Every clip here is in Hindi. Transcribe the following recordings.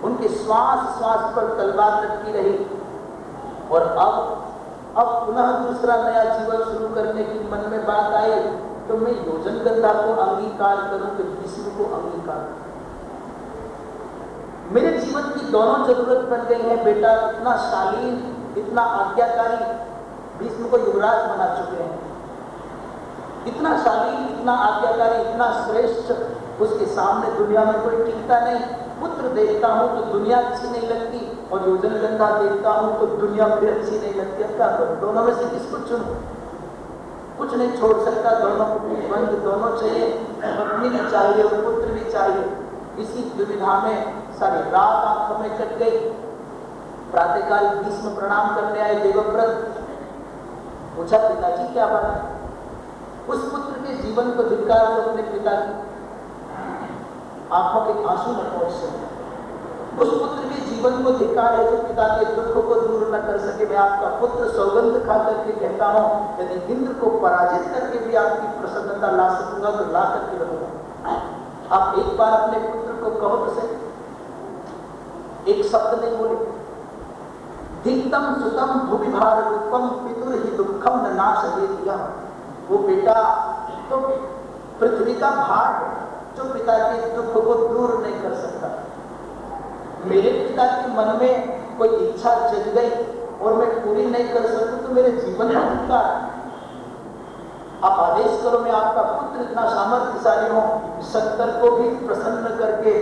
उनके श्वास श्वास पर तलवार लटकी रही। और अब पुनः दूसरा नया जीवन शुरू करने की मन में बात आई, तो मैं योजनगंधा को अंगीकार करूं कि भीष्म को अंगीकार करूं? मेरे जीवन की दोनों जरूरत बन गई है। बेटा इतना शालीन, इतना आज्ञाकारी, भीष्म को युवराज बना चुके हैं। इतना शालीन, इतना आज्ञाकारी, इतना श्रेष्ठ, उसके सामने दुनिया में कोई टिकता नहीं। पुत्र देखता हूं तो दुनिया अच्छी नहीं लगती, और योजनगंधा देखता हूं तो दुनिया फिर अच्छी नहीं लगती। अब क्या करूं? दोनों में से किसको चुनूं? कुछ नहीं छोड़ सकता, दोनों बंद, दोनों चाहिए, पत्नी भी चाहिए और पुत्र भी चाहिए। इसी दुविधा में सारी रात आंखों में कट गई। प्रातःकाल भीष्म प्रणाम करने आए देवव्रत। पूछा, पिताजी क्या बात है? उस पुत्र के जीवन को धिक्कार दो, अपने पिता की आंखों के आंसू न पहुंचे। उस पुत्र के जीवन को धिक्कार है जो पिता के दुख को दूर न कर सके। मैं आपका पुत्र सौगंध खा करके कहता हूं, यदि इंद्र को पराजित करके भी आपकी प्रसन्नता ला सकूंगा तो ला करके रहूंगा। आप एक बार अपने पुत्र को कहो तो सही, एक शब्द नहीं बोले। धिक्तम सुतम भूविभार रूपम पितुर ही दुखम न नाश दे दिया। वो बेटा तो पृथ्वी का भार है जो पिता के दुख को दूर नहीं कर सकता। मेरे पिता के मन में कोई इच्छा जग गई और मैं पूरी नहीं कर सकूं तो मेरे जीवन का धिक्कार। आप आदेश करो, मैं आपका पुत्र इतना सामर्थ्यशाली हूं, शंकर को भी प्रसन्न करके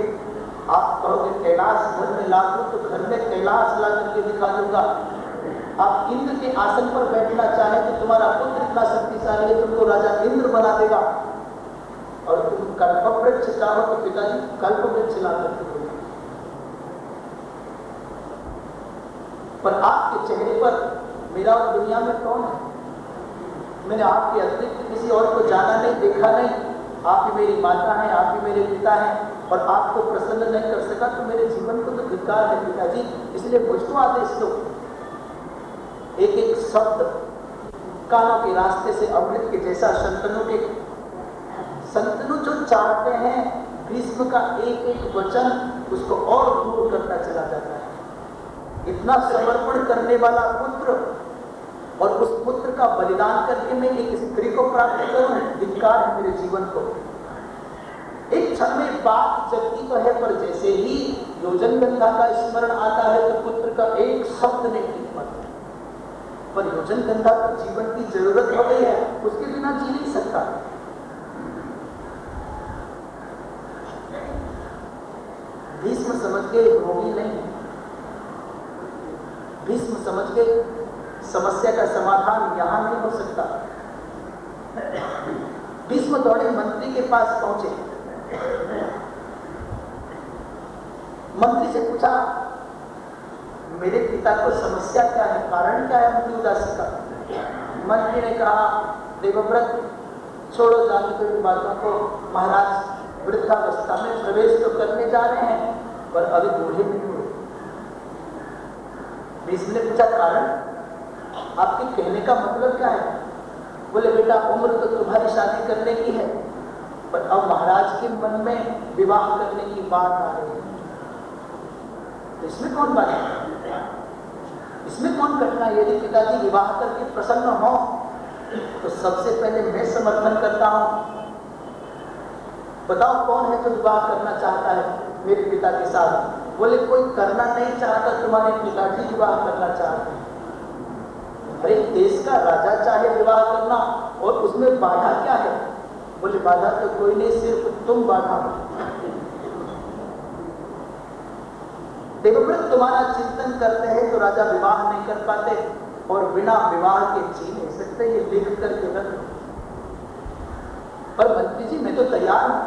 आप कहोगे कैलाश घर में ला दूं तो घर में कैलाश ला करके दिखा दूंगा। आप इंद्र के आसन पर बैठना चाहे तो तुम्हारा पुत्र इतना शक्तिशाली है, तुमको राजा इंद्र बना देगा। और तुम कल्पवृक्ष चाहो तो पिताजी कल्पवृक्ष ला करके देगा। पर आपके चेहरे पर मेरा और दुनिया में कौन है? मैंने आपके अतिरिक्त किसी और को जाना नहीं, देखा नहीं। आप ही मेरी माता हैं, आप ही मेरे पिता हैं, और आपको प्रसन्न नहीं कर सका तो मेरे जीवन को तो धिक्कार है पिताजी। इसलिए मुझको आदेश दो। एक एक शब्द कानों के रास्ते से अमृत के जैसा संतनु जो चाहते हैं, भीष्म का एक एक वचन उसको और दूर करता चला जाता है। इतना समर्पण करने वाला पुत्र, और उस पुत्र का बलिदान करके मैं एक स्त्री को प्राप्त करूं, धिक्कार है मेरे जीवन को। एक क्षण में बात जगती तो है, पर जैसे ही योजनगंधा का स्मरण आता है तो पुत्र का एक शब्द नहीं टिक पाता। पर योजनगंधा को जीवन की जरूरत हो गई है, उसके बिना जी नहीं सकता। भीष्म समझ के रोगी नहीं, भीष्म समझ के समस्या का समाधान यहां नहीं हो सकता। भीष्म दौड़े मंत्री के पास पहुंचे। मंत्री से पूछा, मेरे पिता को समस्या क्या है, कारण क्या है उनकी उदासी का? मंत्री ने कहा, देवव्रत छोड़ो जानते हुए बातों को, महाराज वृद्धावस्था में प्रवेश तो करने जा रहे हैं पर अभी बूढ़े नहीं हुए। भीष्म ने पूछा, कारण? आपके कहने का मतलब क्या है? बोले, बेटा उम्र तो तुम्हारी शादी करने की है, पर अब महाराज के मन में विवाह करने की बात आ रही है। तो इसमें कौन बात है? इसमें कौन कठिनाई? यदि पिताजी विवाह करके प्रसन्न हो तो सबसे पहले मैं समर्थन करता हूं। बताओ कौन है जो विवाह करना चाहता है मेरे पिता के साथ? बोले, कोई करना नहीं चाहता, तुम्हारे पिताजी विवाह करना चाहते हैं। अरे देश का राजा चाहे विवाह करना, और उसमें बाधा क्या है? बोले, बाधा तो कोई नहीं, सिर्फ तुम बाधा हो। देवव्रत तुम्हारा चिंतन करते हैं तो राजा विवाह नहीं कर पाते, और बिना विवाह के जी नहीं सकते, ये लिख करके रख। पर मंत्री जी मैं तो तैयार हूं।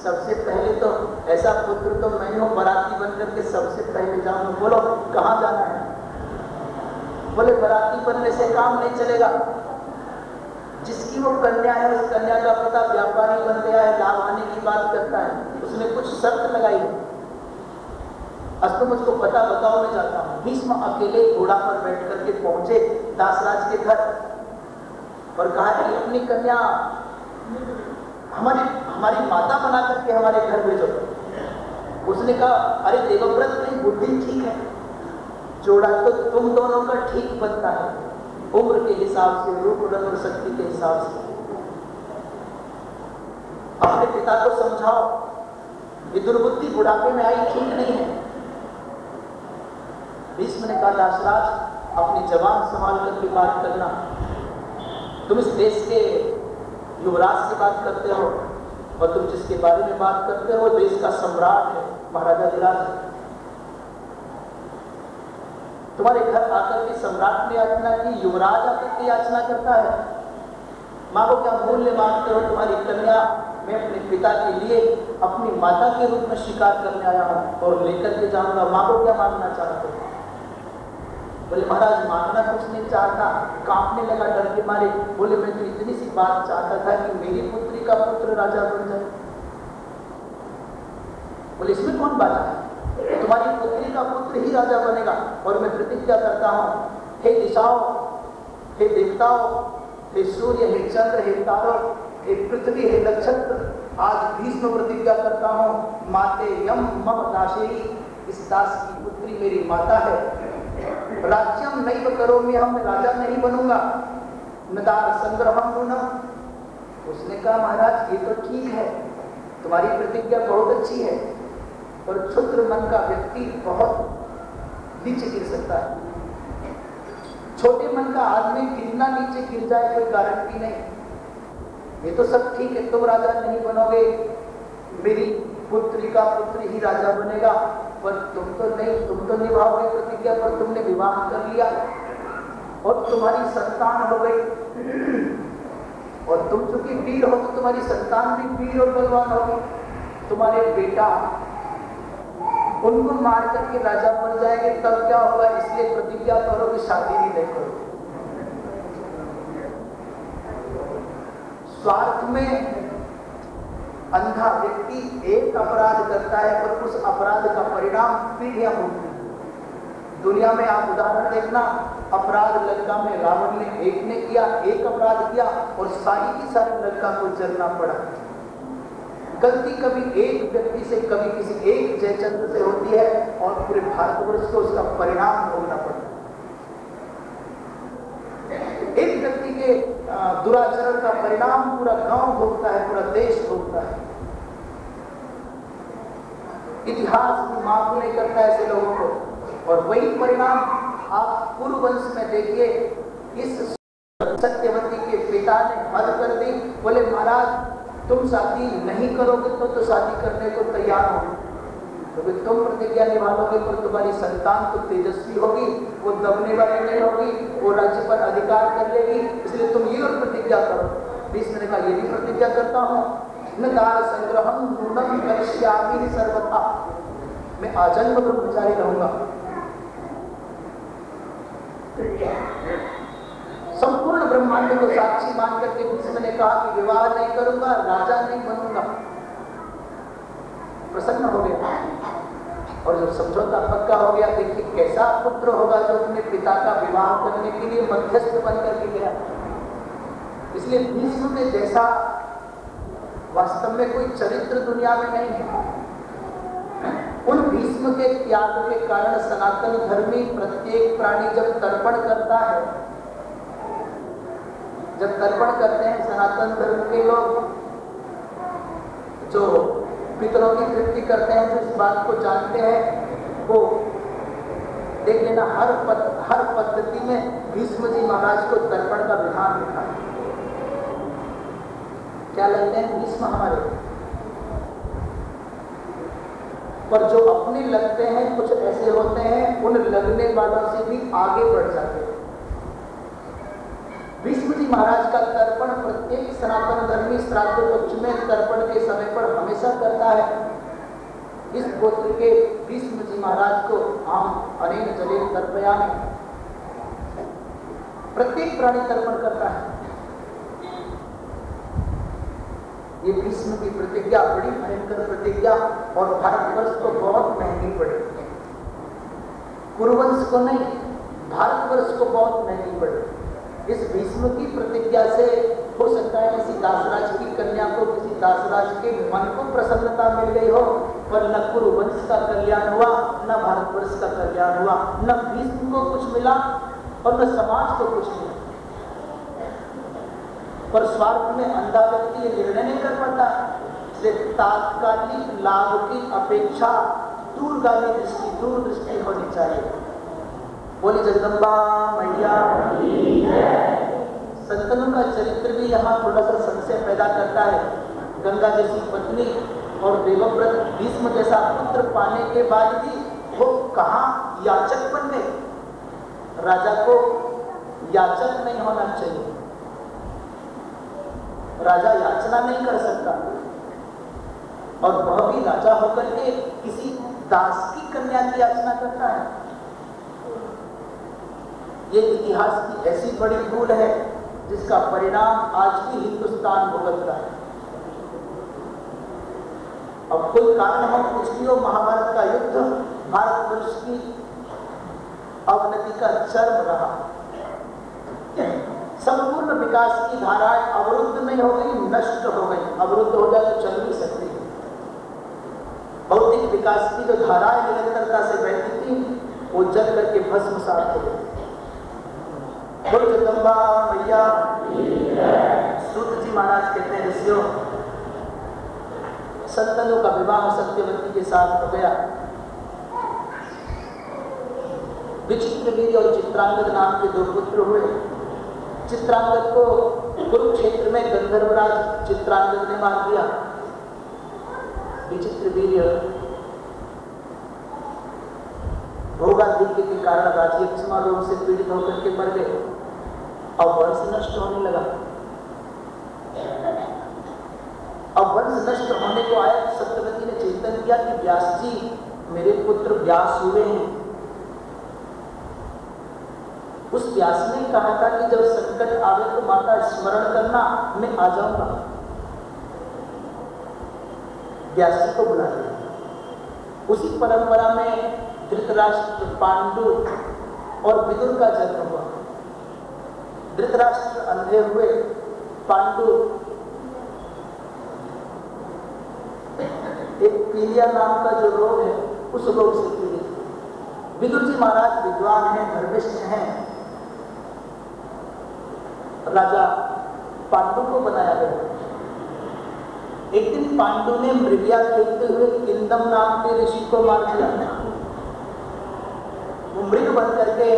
सबसे पहले तो ऐसा पुत्र तो मैं हूं, बराती बनकर के सबसे पहले जाऊंगा। बोलो कहां जाना है? बोले, बराती बनने से काम नहीं चलेगा। जिसकी वो कन्या है उस कन्या का पता व्यापारी बन गया है, लाभ आने की बात करता है, उसने कुछ शर्त लगाई है। अब तो मुझको पता बताओ, मैं जाता हूं। भीष्म अकेले घोड़ा पर बैठ करके पहुंचे दासराज के घर और कहा कि अपनी कन्या हमारी माता बना करके हमारे घर भेजो। उसने कहा अरे देवव्रत की बुद्धि ठीक है, जोड़ा तो तुम दोनों का ठीक बनता है, उम्र के हिसाब से, रूप रंग और शक्ति के हिसाब से। अपने पिता को समझाओ, ये दुर्बुद्धि बुढ़ापे में आई ठीक नहीं है। भीष्म ने कहा दासराज अपनी जबान संभाल करके बात करना, तुम इस देश के युवराज से बात करते हो और तुम जिसके बारे में बात करते हो देश का सम्राट है, महाराजा धीराज। तुम्हारे घर आकर के सम्राट ने याचना की, युवराज आकर के याचना करता है। माँ को क्या मूल्य मांगते हो? तुम्हारी कन्या मैं अपने पिता के लिए अपनी माता के रूप में शिकार करने आया हूं और लेकर के जाऊंगा। माँ को क्या मांगना चाहते हो? बोले महाराज मांगना कुछ नहीं चाहता, कांपने लगा डर के मारे। बोले मैं तो इतनी सी बात चाहता था कि मेरी पुत्री का पुत्र राजा बन जाए। बोले इसमें कौन बात है, तुम्हारी पुत्री का पुत्र ही राजा बनेगा। और मैं प्रतिज्ञा करता हूं, हे दिशाओं, हे देवताओं, हे सूर्य, हे चंद्र, हे तारों, हे पृथ्वी, हे नक्षत्र, आज भीष्म प्रतिज्ञा करता हूं, माते यम मम दासेयी, इस दास की पुत्री मेरी माता है। राज्यम नहीं करोमि, हम राजा नहीं बनूंगा। नदार संग्रहम नूनम। उसने कहा महाराज ये तो ठीक है, तुम्हारी प्रतिज्ञा बहुत अच्छी है, और क्षुद्र मन का व्यक्ति बहुत नीचे गिर सकता है। छोटे मन का आदमी कितना नीचे गिर जाए कोई गारंटी नहीं। ये तो सब ठीक है, तुम राजा नहीं बनोगे, मेरी पुत्री का पुत्र ही राजा बनेगा, पर तुम तो नहीं, तुम तो निभाओगे प्रतिज्ञा, पर तुमने विवाह कर लिया और तुम्हारी संतान हो गई, और तुम चूंकि वीर हो तो तुम्हारी संतान भी वीर और बलवान होगी। तुम्हारे बेटा उनको मार करके राजा बन जाएंगे, तब क्या होगा? इसलिए प्रतिज्ञा करो कि शादी भी नहीं करो। स्वार्थ में अंधा व्यक्ति एक अपराध करता है, पर उस अपराध का परिणाम पीढ़ियां होती हैं। दुनिया में आप उदाहरण देखना, अपराध लंका में रावण ने एक ने किया, एक अपराध किया और सारी की सारी लंका को जलना पड़ा। गलती कभी एक व्यक्ति से, कभी किसी एक जयचंद्र से होती है और पूरे भारतवर्ष को उसका परिणाम भोगना पड़ता है। एक व्यक्ति के दुराचरण का परिणाम पूरा गांव भोगता है, पूरा देश भोगता है। इतिहास भी माफ नहीं करता ऐसे लोगों को। और वही परिणाम आप कुरुवंश में देखिए, इस सत्यवती के पिता ने हद कर दी। बोले महाराज तुम शादी नहीं करोगे तो शादी करने को तैयार हो, क्योंकि तुम प्रतिज्ञा निभाओगे, पर तुम्हारी संतान तो तेजस्वी होगी, वो दबने वाली नहीं होगी, वो राज्य पर अधिकार कर लेगी, इसलिए तुम ये और प्रतिज्ञा करो। भीष्म ने कहा ये भी प्रतिज्ञा करता हूँ, न दार संग्रहम नूनम करिष्यामि सर्वथा, मैं आजन्म ब्रह्मचारी रहूंगा। संपूर्ण ब्रह्मांड को साक्षी मान करके भीष्म ने कहा कि विवाह नहीं करूंगा, राजा नहीं बनूंगा। प्रसन्न हो गया और जब समझौता पक्का हो गया, देखिए कैसा पुत्र होगा जो अपने पिता का विवाह करने के लिए मध्यस्थ बन करके गया। इसलिए भीष्म में जैसा वास्तव में कोई चरित्र दुनिया में नहीं है। उन भीष्म के त्याग के कारण सनातन धर्मी प्रत्येक प्राणी जब तर्पण करता है, जब तर्पण करते हैं सनातन धर्म के लोग, जो पितरों की तृप्ति करते हैं, जो इस बात को जानते हैं, वो देख लेना हर पद्धति में भीष्म जी महाराज को तर्पण का विधान लिखा है। क्या लगते हैं भीष्म हमारे, पर जो अपने लगते हैं कुछ ऐसे होते हैं, उन लगने वालों से भी आगे बढ़ जाते हैं। भीष्म जी महाराज का तर्पण प्रत्येक सनातन धर्मी श्राद्ध पक्ष में तर्पण के समय पर हमेशा करता है। इस गोत्र के भीष्म जी महाराज को हम अनेन जलेन तर्पयामि, प्रत्येक प्राणी तर्पण करता है। ये भीष्म की प्रतिज्ञा बड़ी भयंकर प्रतिज्ञा और भारतवर्ष को बहुत महंगी पड़ी। कुरुवंश को नहीं, भारतवर्ष को बहुत महंगी पड़ी। इस भीष्म की प्रतिज्ञा से हो सकता है किसी दासराज की कन्या को, किसी दासराज के मन को प्रसन्नता मिल गई हो, पर न कुरुवंश का कल्याण हुआ, न भारतवर्ष का कल्याण हुआ, न भीष्म को कुछ मिला और न समाज को कुछ मिला। पर स्वार्थ में अंधा व्यक्ति ये निर्णय नहीं कर पाता, इसलिए तात्कालिक लाभ की अपेक्षा दूरगामी दृष्टि, दूरदृष्टि होनी चाहिए। बोली जगदम्बा मैया। संतनों का चरित्र भी यहाँ थोड़ा सा संशय पैदा करता है। गंगा जैसी पत्नी और देवव्रत भीष्म जैसा पुत्र पाने के बाद भी वो कहाँ याचक बन गए। राजा को याचक नहीं होना चाहिए, राजा याचना नहीं कर सकता, और वह भी राजा होकर के किसी दास की कन्या की याचना करता है। ये इतिहास की ऐसी बड़ी भूल है जिसका परिणाम आज भी हिंदुस्तान भुगतता है। अब कोई कारण हो, कुछ भी हो, महाभारत का युद्ध भारतवर्ष की अवनति का चरम रहा। संपूर्ण विकास की धाराएं अवरुद्ध नहीं हो गई, नष्ट हो गई। अवरुद्ध हो जाए तो चल नहीं सकती। भौतिक विकास की जो धाराएं निरंतरता से बहती थी वो जल करके भस्मसात हो गई। जगदम्बा मैया। सूत जी महाराज कहते हैं, ऋषियों, संतनों का विवाह सत्यवती के साथ हो गया। विचित्रवीर्य और चित्रांगद नाम के दो पुत्र हुए। चित्रांगद को कुरुक्षेत्र में गंधर्वराज चित्रांगद ने मार दिया। विचित्रवीर्य भोगाधिक्य के कारण राज्यक्षमा रोग से पीड़ित होकर के मर गए और वंश नष्ट होने लगा। अब वंश नष्ट होने को आया, सत्यवती ने चिंतन किया कि व्यास जी मेरे पुत्र व्यास हुए हैं। उस व्यास ने कहा था कि जब संकट आवे तो माता स्मरण करना, मैं आ जाऊंगा। व्यास जी को बुला लिया। उसी परंपरा में धृतराष्ट्र, पांडु और विदुर का जन्म हुआ। धृतराष्ट्र अंधे हुए, पांडु एक पीलिया नाम का जो रोग है उस रोग से पीड़ित। विदुर जी महाराज विद्वान हैं, धर्मिष्ठ हैं। राजा पांडु को बनाया गया। एक दिन पांडु ने मृगिया खेलते हुए किंदम नाम के ऋषि को मार दिया। वो मृग बन करके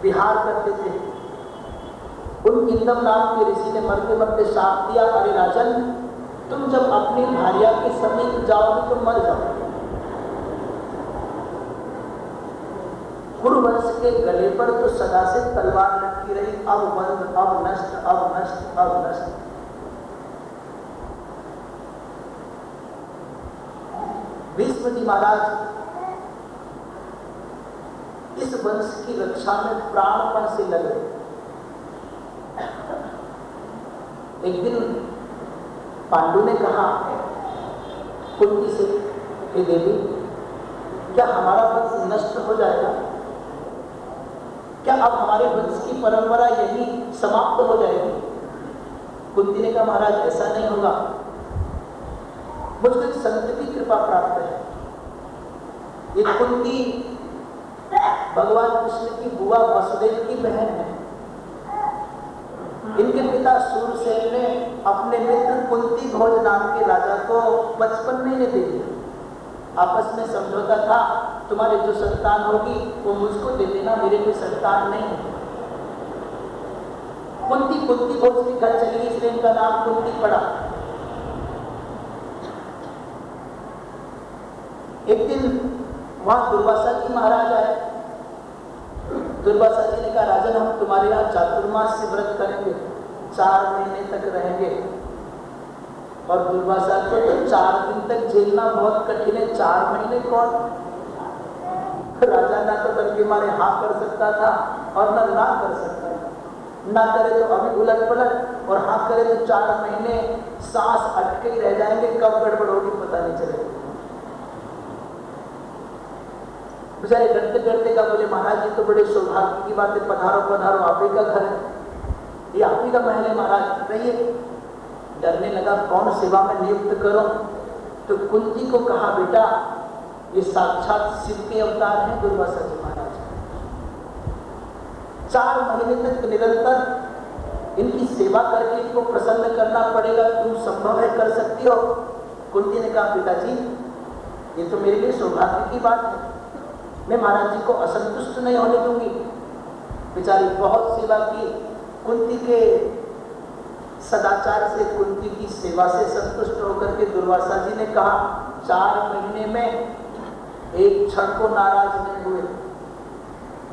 विहार करते थे। उन किंदम नाम के ऋषि ने मरते मरते शाप दिया, अरे राजन, तुम जब अपनी भार्या के समीप जाओगे तो मर जाओगे। कुरुवंश के गले पर तो सदा से तलवार लटकी रही, अब बंद, अब नष्ट, अब नष्ट, अब नष्ट। भीष्म जी महाराज इस वंश की रक्षा में प्राणपण से लगे। एक दिन पांडु ने कहा कुंती से, हे देवी, क्या हमारा वंश नष्ट हो जाएगा? क्या अब हमारे वंश की परंपरा यही समाप्त हो जाएगी? कुंती ने कहा, महाराज ऐसा नहीं होगा, मुझको एक संत की कृपा प्राप्त है। ये कुंती भगवान कृष्ण की बुआ वसुदेव की बहन है। इनके पिता सूरसेन ने अपने मित्र कुंती भोज नाम के राजा को बचपन में दे दिया। आपस में समझौता था, तुम्हारे जो संतान होगी वो मुझको दे देना, मेरे कोई संतान नहीं है। कुंती भोज के घर चली, इसलिए इनका नाम कुंती पड़ा। एक दिन वहां दुर्वासा जी महाराज आए। दुर्वासा जी ने कहा, राजन, हम तुम्हारे यहाँ चातुर्मास से व्रत करेंगे, 4 महीने तक रहेंगे। और दुर्वासा को तो 4 दिन तक झेलना बहुत कठिन है। 4 महीने कौन? राजा ना तो डर के मारे हाँ कर सकता था और ना कर सकता था। ना करे तो अभी उलट पलट, और हाँ करे तो 4 महीने सांस अटके ही रह जाएंगे, कब गड़बड़ होगी पता नहीं चलेगा। बेचारे डरते डरते का बोले, महाराज जी तो बड़े सौभाग्य की बात है, पधारो पधारो, आप ही का घर है, ये आप ही का महल है, महाराज रहिए। डरने लगा, कौन सेवा में नियुक्त करो? तो कुंती को कहा, बेटा ये साक्षात शिव के अवतार हैं दुर्वासा जी महाराज। 4 महीने तक निरंतर इनकी सेवा करके इनको प्रसन्न करना पड़ेगा, तुम संभव है कर सकती हो? कुंती ने कहा, पिताजी ये तो मेरे लिए सौभाग्य की बात है, मैं महाराज जी को असंतुष्ट नहीं होने दूंगी। बेचारी बहुत सेवा की, कुंती के सदाचार से, कुंती की सेवा से संतुष्ट होकर के दुर्वासा जी ने कहा, 4 महीने में एक क्षण को नाराज नहीं हुए।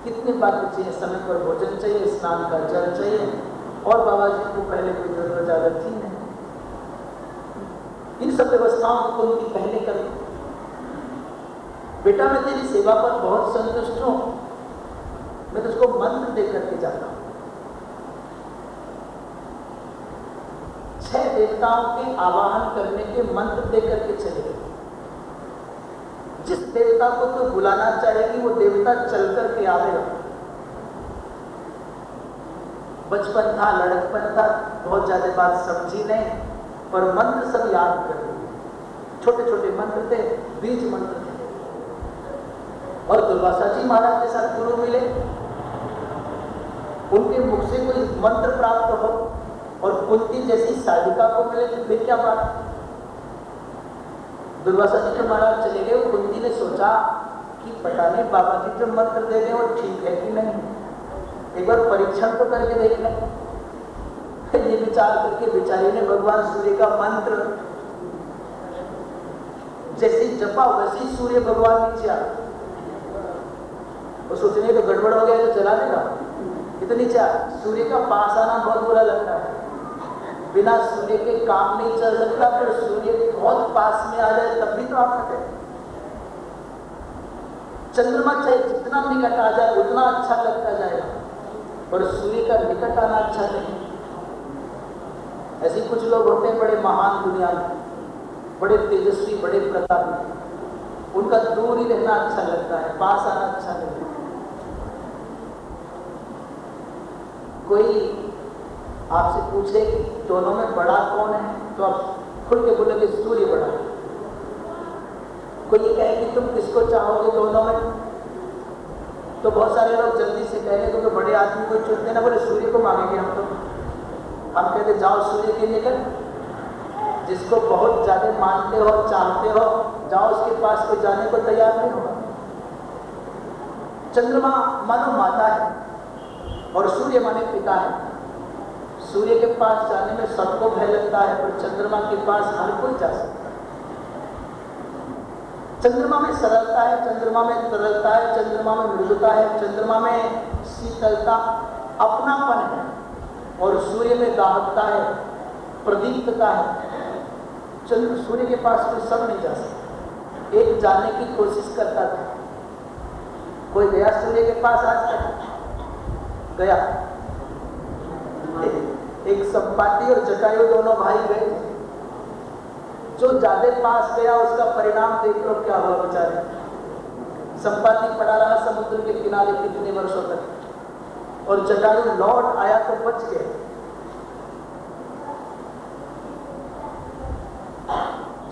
कितनी बातें चाहिए, समय पर भोजन चाहिए, स्नान का जल चाहिए, और बाबा जी को पहले कोई जरूरत ज्यादा थी नहीं। इन सब व्यवस्थाओं को कुंती पहले कर, बेटा मैं तेरी सेवा पर बहुत संतुष्ट हूं, मैं तुझको मंत्र दे करके जाता हूं। 6 देवताओं के आवाहन करने के मंत्र दे करके चले गए। जिस देवता को तो बुलाना चाहेगी वो देवता चल करके आवेगा। बचपन था, लड़कपन था, बहुत ज्यादा बात समझी नहीं, पर मंत्र सब याद कर लिए। छोटे छोटे मंत्र थे, बीज मंत्र थे। और दुर्वासा जी महाराज के साथ गुरु मिले, उनके मुख से कोई मंत्र प्राप्त हो और कुंती जैसी साधिका को मिले तो फिर क्या बात। दुर्वासा जी के महाराज चले गए। कुंती ने सोचा कि पता नहीं बाबा जी जो मंत्र दे रहे वो ठीक है कि नहीं, एक बार परीक्षण तो करके देख लें। ये विचार करके बेचारी ने भगवान सूर्य का मंत्र जैसे जपा वैसे सूर्य भगवान नीचे आ। वो सोचने तो गड़बड़ हो गया तो चला देगा, इतनी सूर्य का पास आना बहुत बुरा लगता है। बिना सूर्य के काम नहीं चल सकता, पर सूर्य बहुत पास में आ जाए तब भी तो आप कहते हैं। चंद्रमा चाहे जितना निकट आ जाए उतना अच्छा लगता जाएगा, पर सूर्य का निकट आना अच्छा नहीं। ऐसे कुछ लोग होते हैं बड़े महान दुनिया में, बड़े तेजस्वी, बड़े प्रतापी, उनका दूर ही रहना अच्छा लगता है, पास आना अच्छा नहीं लगता। कोई आपसे पूछे कि दोनों में बड़ा कौन है, तो आप खुल के बोलोगे सूर्य बड़ा है। कोई ये कहे कि तुम किसको चाहोगे दोनों में, तो बहुत सारे लोग जल्दी से कहेंगे क्योंकि बड़े आदमी को चुनते ना, बोले सूर्य को मांगेंगे हम। तो हम कहते जाओ सूर्य के निकट, जिसको बहुत ज्यादा मानते हो, चाहते हो, जाओ उसके पास, कोई जाने को तैयार नहीं होगा। चंद्रमा मानो माता है और सूर्य माने पिता है। सूर्य के पास जाने में सबको भय लगता है, पर चंद्रमा के पास हर कोई जा सकता है। चंद्रमा में सरलता है, चंद्रमा में तरलता है, चंद्रमा में मृदुता है, चंद्रमा में शीतलता, अपनापन है, और सूर्य में दाहकता है, प्रदीप्तता है। चंद्र सूर्य के पास कोई सब नहीं जा सकता। एक जाने की कोशिश करता था, कोई गया सूर्य के पास आज तक? गया? एक संपाति और जटायु दोनों भाई गए। जो ज्यादा पास गया उसका परिणाम देख लो क्या हुआ बेचारे। संपाति पड़ा रहा समुद्र के किनारे कितने वर्षों तक, और जटायु लौट आया तो बच गए।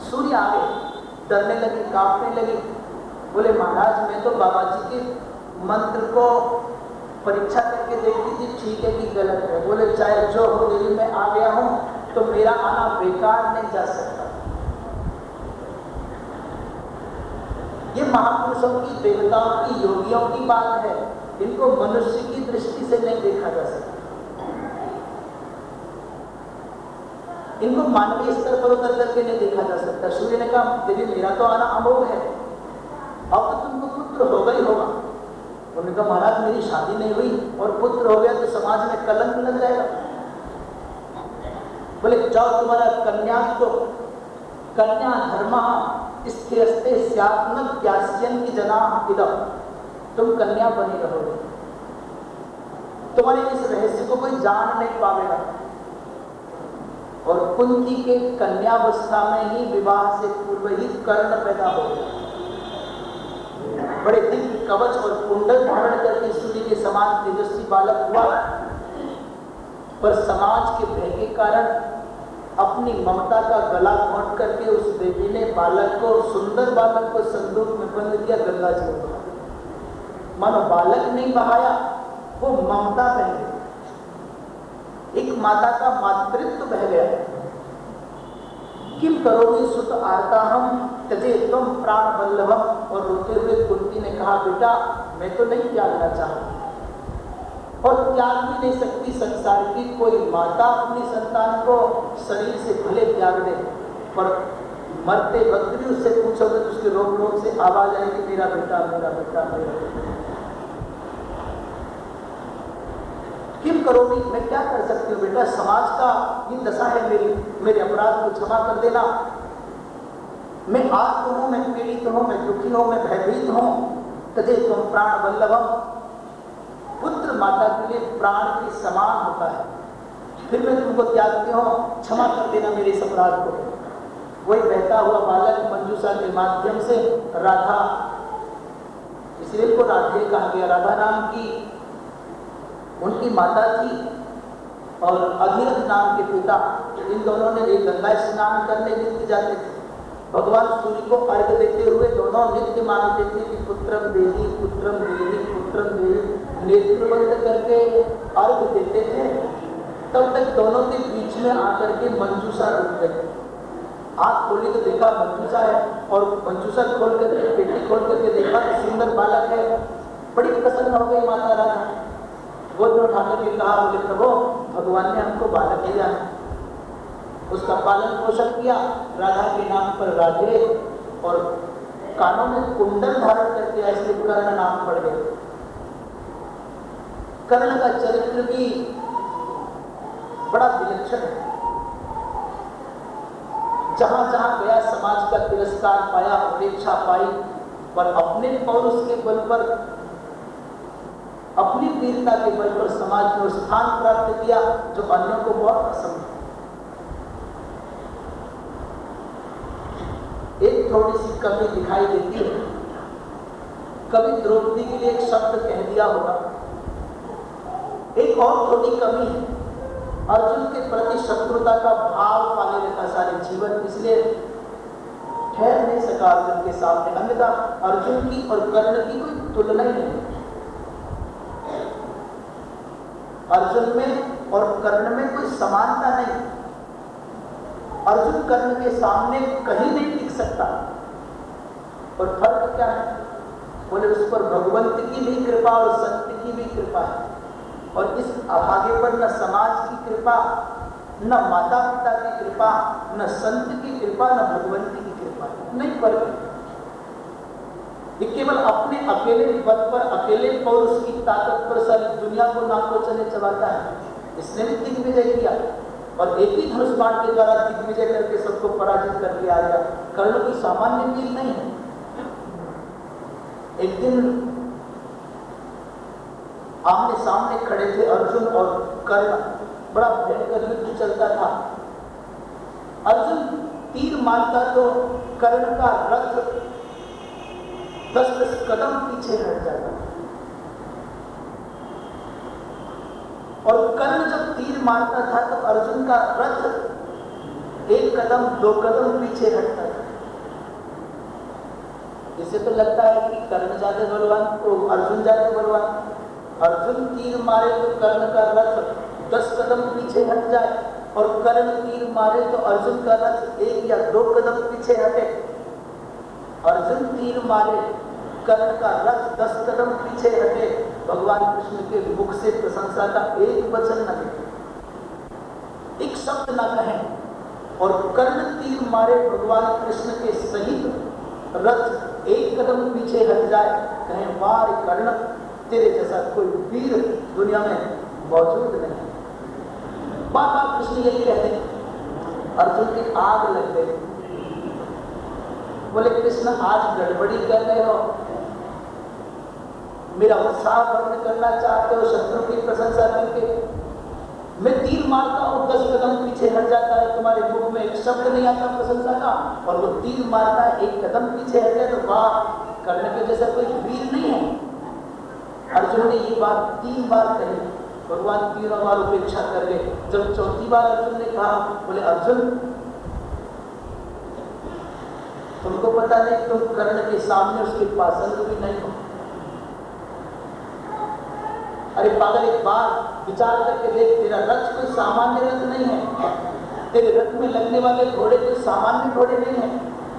सूर्य आ गए, डरने लगी, कांपने लगी, बोले महाराज मैं तो बाबा जी के मंत्र को परीक्षा करके देखती थी ठीक है कि गलत है। बोले चाहे जो हो, यदि मैं आ गया हूं तो मेरा आना बेकार नहीं जा सकता। ये महापुरुषों की, देवताओं की, योगियों की बात है, इनको मनुष्य की दृष्टि से नहीं देखा जा सकता। इनको मानवीय स्तर पर उतर करके नहीं देखा जा सकता। सूर्य ने कहा देवी मेरा तो आना अमोघ है, अब तो तुमको पुत्र होगा ही होगा। उन्होंने कहा महाराज मेरी शादी नहीं हुई और पुत्र हो गया तो समाज में कलंक लग जाएगा। बोले जाओ तुम्हारा कन्या तो कन्या धर्म स्थिरस्ते स्यात्म व्यास्यन की जना इदम, तुम कन्या बनी रहोगे, तुम्हारे इस रहस्य को कोई जान नहीं पाएगा। और कुंती के कन्यावस्था में ही विवाह से पूर्व ही कर्ण पैदा हो गया। बड़े दिव्य कवच और कुंडल धारण करके सूर्य के समान तेजस्वी बालक हुआ, पर समाज के भय के कारण अपनी ममता का गला घोंट करके उस देवी ने बालक को, सुंदर बालक को संदूक में बंद किया, गंगा जी में बहा दिया। मानो बालक नहीं बहाया, वो ममता बह गई, एक माता का मातृत्व बह गया। किम करोगी सुत आर्ताहम तजे तुम प्राण वल्लभम। और रोते हुए कुंती ने कहा, बेटा मैं तो नहीं त्यागना चाहती, और त्याग भी नहीं सकती। संसार की कोई माता अपनी संतान को शरीर से भले त्याग दे, पर मरते वक्त भी उससे पूछोगे तो उसके रोग रोग से आवाज आएगी, मेरा बेटा मेरा बेटा मेरा बेटा। किम करोगी, मैं क्या कर सकती हूँ बेटा, समाज का ये दशा है मेरी, मेरे अपराध को क्षमा कर देना। मैं आर्त हूँ, मैं पीड़ित हूँ, मैं दुखी हूँ, मैं भयभीत हूँ। तजे तुम प्राण वल्लभम। पुत्र माता के लिए प्राण के समान होता है, फिर मैं तुमको त्यागती हूँ, क्षमा कर देना मेरे इस अपराध को। वही बहता हुआ बालक मंजूषा के माध्यम से राधा, इसलिए इनको राधे कहा गया, राधा नाम की उनकी माता थी और अधीरथ नाम के पिता। इन दोनों ने एक गंगा स्नान करने नित्य जाते थे। भगवान सूर्य को अर्घ देते हुए दोनों नित्य मांगते थे कि पुत्रम देहि पुत्रम देहि पुत्रम देहि। नेत्र बंद करके अर्घ देते थे, तब तक दोनों के बीच में आकर के मंजूषा रुक गई। आँख खोली तो देखा मंजूषा है, और मंजूषा खोल करके, पेटी खोल करके देखा तो सुंदर बालक है। बड़ी प्रसन्न हो गई माता राधा। वो जो उठाकर के कहा, बोले प्रभु भगवान ने हमको बालक दिया है। उसका पालन पोषण किया, राधा के नाम पर राधे, और कानों में कुंडल धारण करके ऐसे कर्ण नाम पड़ गए। कर्ण का चरित्र भी बड़ा विलक्षण है। जहां जहां गया समाज का तिरस्कार पाया, उपेक्षा पाई, पर अपने पौरुष के बल पर, अपनी वीरता के बल पर समाज में स्थान प्राप्त किया जो अन्यों को बहुत पसंद है। एक थोड़ी सी कमी दिखाई देती है, कभी द्रौपदी के लिए एक शब्द कह दिया होगा। एक और थोड़ी कमी है, अर्जुन के प्रति शत्रुता का भाव पाने रहता सारे जीवन, इसलिए ठहर नहीं सका अर्जुन के सामने। अन्यथा अर्जुन की और कर्ण की कोई तुलना ही नहीं। अर्जुन में और कर्ण में कोई समानता नहीं। अर्जुन कर्ण के सामने कहीं नहीं टिक सकता। और फर्क क्या है? बोले उस पर भगवंत की भी कृपा और संत की भी कृपा है। और इस अभागे पर न समाज की कृपा, न माता पिता की कृपा, न संत की कृपा, न भगवंत की कृपा, नहीं फर्क है। ये केवल अपने अकेले बल पर, अकेले पौरुष की ताकत पर सारी दुनिया को नाको चले चबाता है। इसने भी दिग्विजय किया और एक ही धनुष बाण के द्वारा दिग्विजय करके सबको पराजित करके आ गया। कर्ण कोई सामान्य वीर नहीं है। एक दिन आमने सामने खड़े थे अर्जुन और कर्ण, बड़ा भयंकर युद्ध चलता था। अर्जुन तीर मारता तो कर्ण का रथ 10-10 कदम पीछे हट जाता, और कर्ण जब तीर मारता था तो अर्जुन का रथ 1 कदम 2 कदम पीछे हटता था। इससे तो लगता है कि कर्ण ज्यादा बलवान तो अर्जुन ज्यादा बलवान। अर्जुन तीर मारे तो कर्ण का रथ 10 कदम पीछे हट जाए, और कर्ण तीर मारे तो अर्जुन का रथ 1 या 2 कदम पीछे हटे। अर्जुन तीर मारे, कर्ण का रथ 10 कदम पीछे हटे। भगवान कृष्ण के मुख से प्रशंसा का एक वचन न निकले, एक शब्द न कहें। और कर्ण तीर मारे भगवान कृष्ण के सहित रथ 1 कदम पीछे हट जाए, कहें वाह कर्ण, तेरे जैसा कोई वीर दुनिया में मौजूद नहीं। बार-बार कृष्ण यही कहते हैं। अर्जुन की आग लग गई। बोले कृष्ण आज गड़बड़ी कर रहे हो, मेरा उत्साह भंग करना चाहते हो शत्रु की प्रशंसा करके। मैं तीर मारता हूँ 10 कदम पीछे हट जाता है, तुम्हारे मुख में एक शब्द नहीं आता प्रशंसा का, और वो तीर मारता है 1 कदम पीछे हट जाए तो वाह कर्ण के जैसा कोई वीर नहीं है। अर्जुन ने ये बात 3 बार कही। भगवान 3 बार उपेक्षा कर गए। जब चौथी बार अर्जुन ने कहा, बोले अर्जुन तुमको पता नहीं तुम कर्ण के सामने उसके पासंग भी नहीं हो। अरे पागल, एक बार विचार करके देख, तेरा रथ कोई सामान्य रथ नहीं है। तेरे रथ में लगने वाले घोड़े कोई सामान्य घोड़े नहीं है।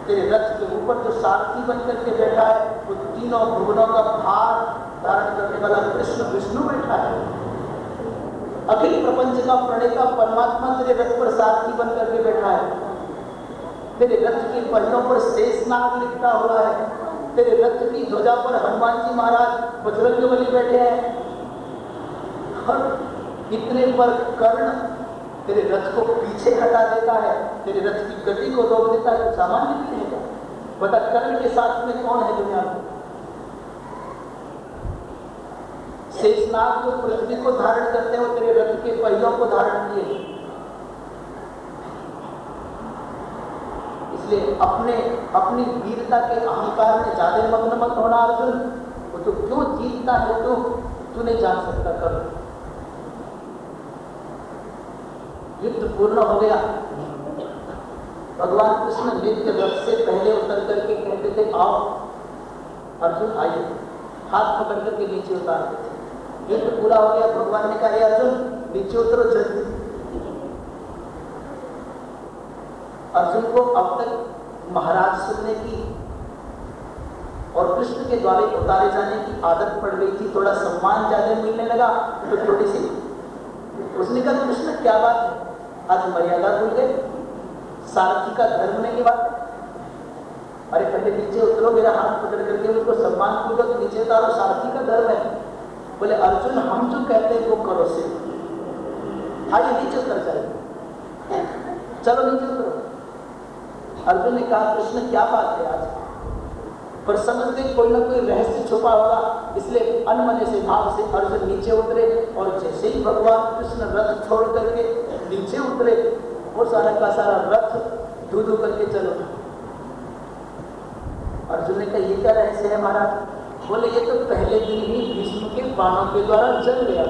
तेरे रथ के ऊपर जो सारथी बन करके बैठा है वो तीनों भुवनों का भार धारण करने वाला कृष्ण विष्णु बैठा है। अखिल प्रपंच का प्रणेता परमात्मा तेरे रथ पर सारथी बन करके बैठा है। तेरे रथ के पहियों पर शेषनाग लिखा हुआ है। तेरे रथ की ध्वजा पर हनुमान जी महाराज बजरंगबली बैठे हैं। और इतने पर कर्ण तेरे रथ को पीछे हटा देता है, तेरे रथ की गति को रोक देता है, तो सामान्य नहीं है क्या? बता, कर्ण के साथ में कौन है दुनिया में? शेषनाग जो पृथ्वी को धारण करते हैं वो तेरे रथ के पहियों को धारण किए। इसलिए अपनी वीरता के अहंकार में ज्यादा मग्न मत होना अर्जुन। वो तो क्यों जीतता है तू नहीं जान सकता। कर युद्ध पूर्ण हो गया। भगवान कृष्ण नित्य रथ से पहले उतर करके कहते थे आओ अर्जुन आइए, हाथ पकड़ करके नीचे उतारते थे। युद्ध पूरा हो गया, भगवान ने कहा अर्जुन नीचे उतरो जल्दी। अर्जुन को अब तक महाराज सुनने की और कृष्ण के द्वारा उतारे जाने की आदत पड़ गई थी। थोड़ा सम्मान ज्यादा मिलने लगा तो थोड़ी सी उसने कहा कृष्ण क्या बात है, आज मर्यादा भूल गए, सारथी का धर्म नहीं बात। अरे पहले नीचे उतरो, मेरा हाथ पकड़ करके उसको सम्मान पूर्वक तो नीचे उतारो, सारथी का धर्म है। बोले अर्जुन हम जो कहते हैं वो करो से, आइए नीचे उतर जाए, चलो नीचे उतरो। अर्जुन ने कहा कृष्ण क्या बात है आज, पर समझते कोई ना कोई रहस्य छुपा होगा, इसलिए अनमने से भाव से अर्जुन नीचे उतरे। और जैसे ही भगवान कृष्ण रथ छोड़ करके नीचे उतरे, वो सारा का सारा रथ धू धू करके चलो। अर्जुन ने कहा ये क्या रहस्य है महाराज? बोले ये तो पहले दिन ही भीष्म के बाणों के द्वारा जल गया।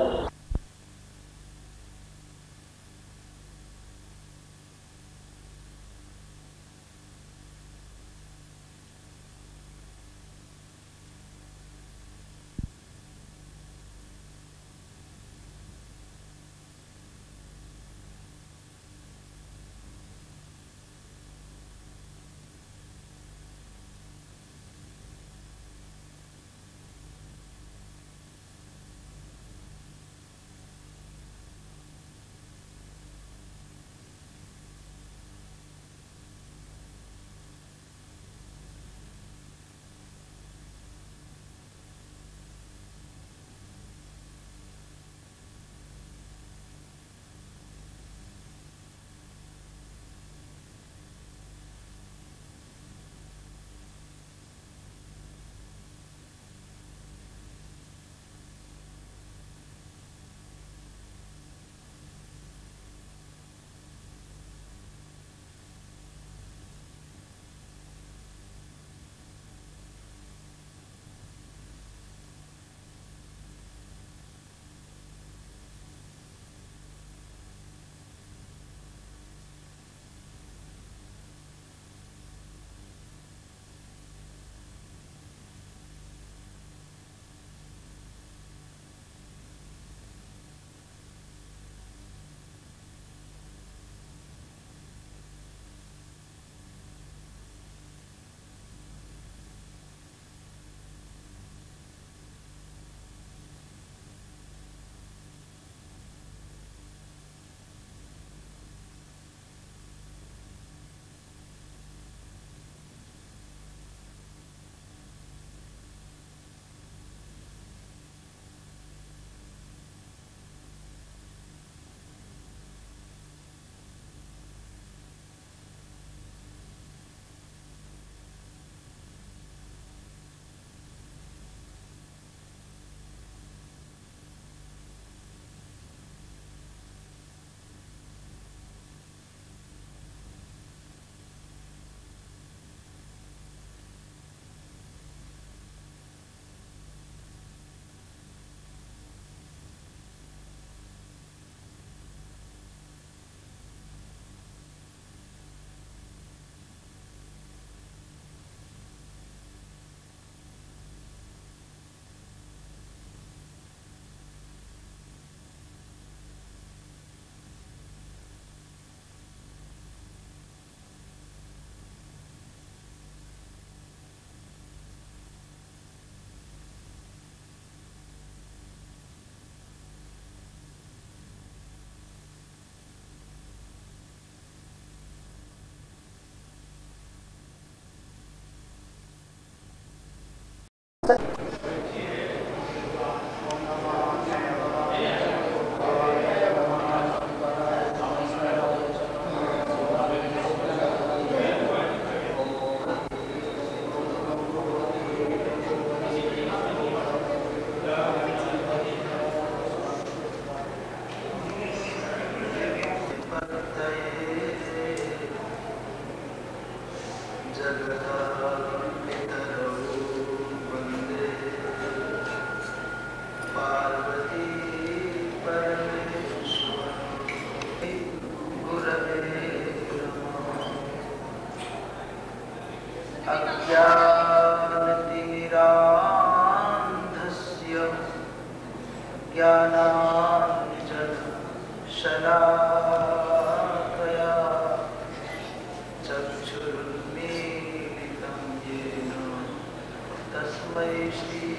तस्मै श्री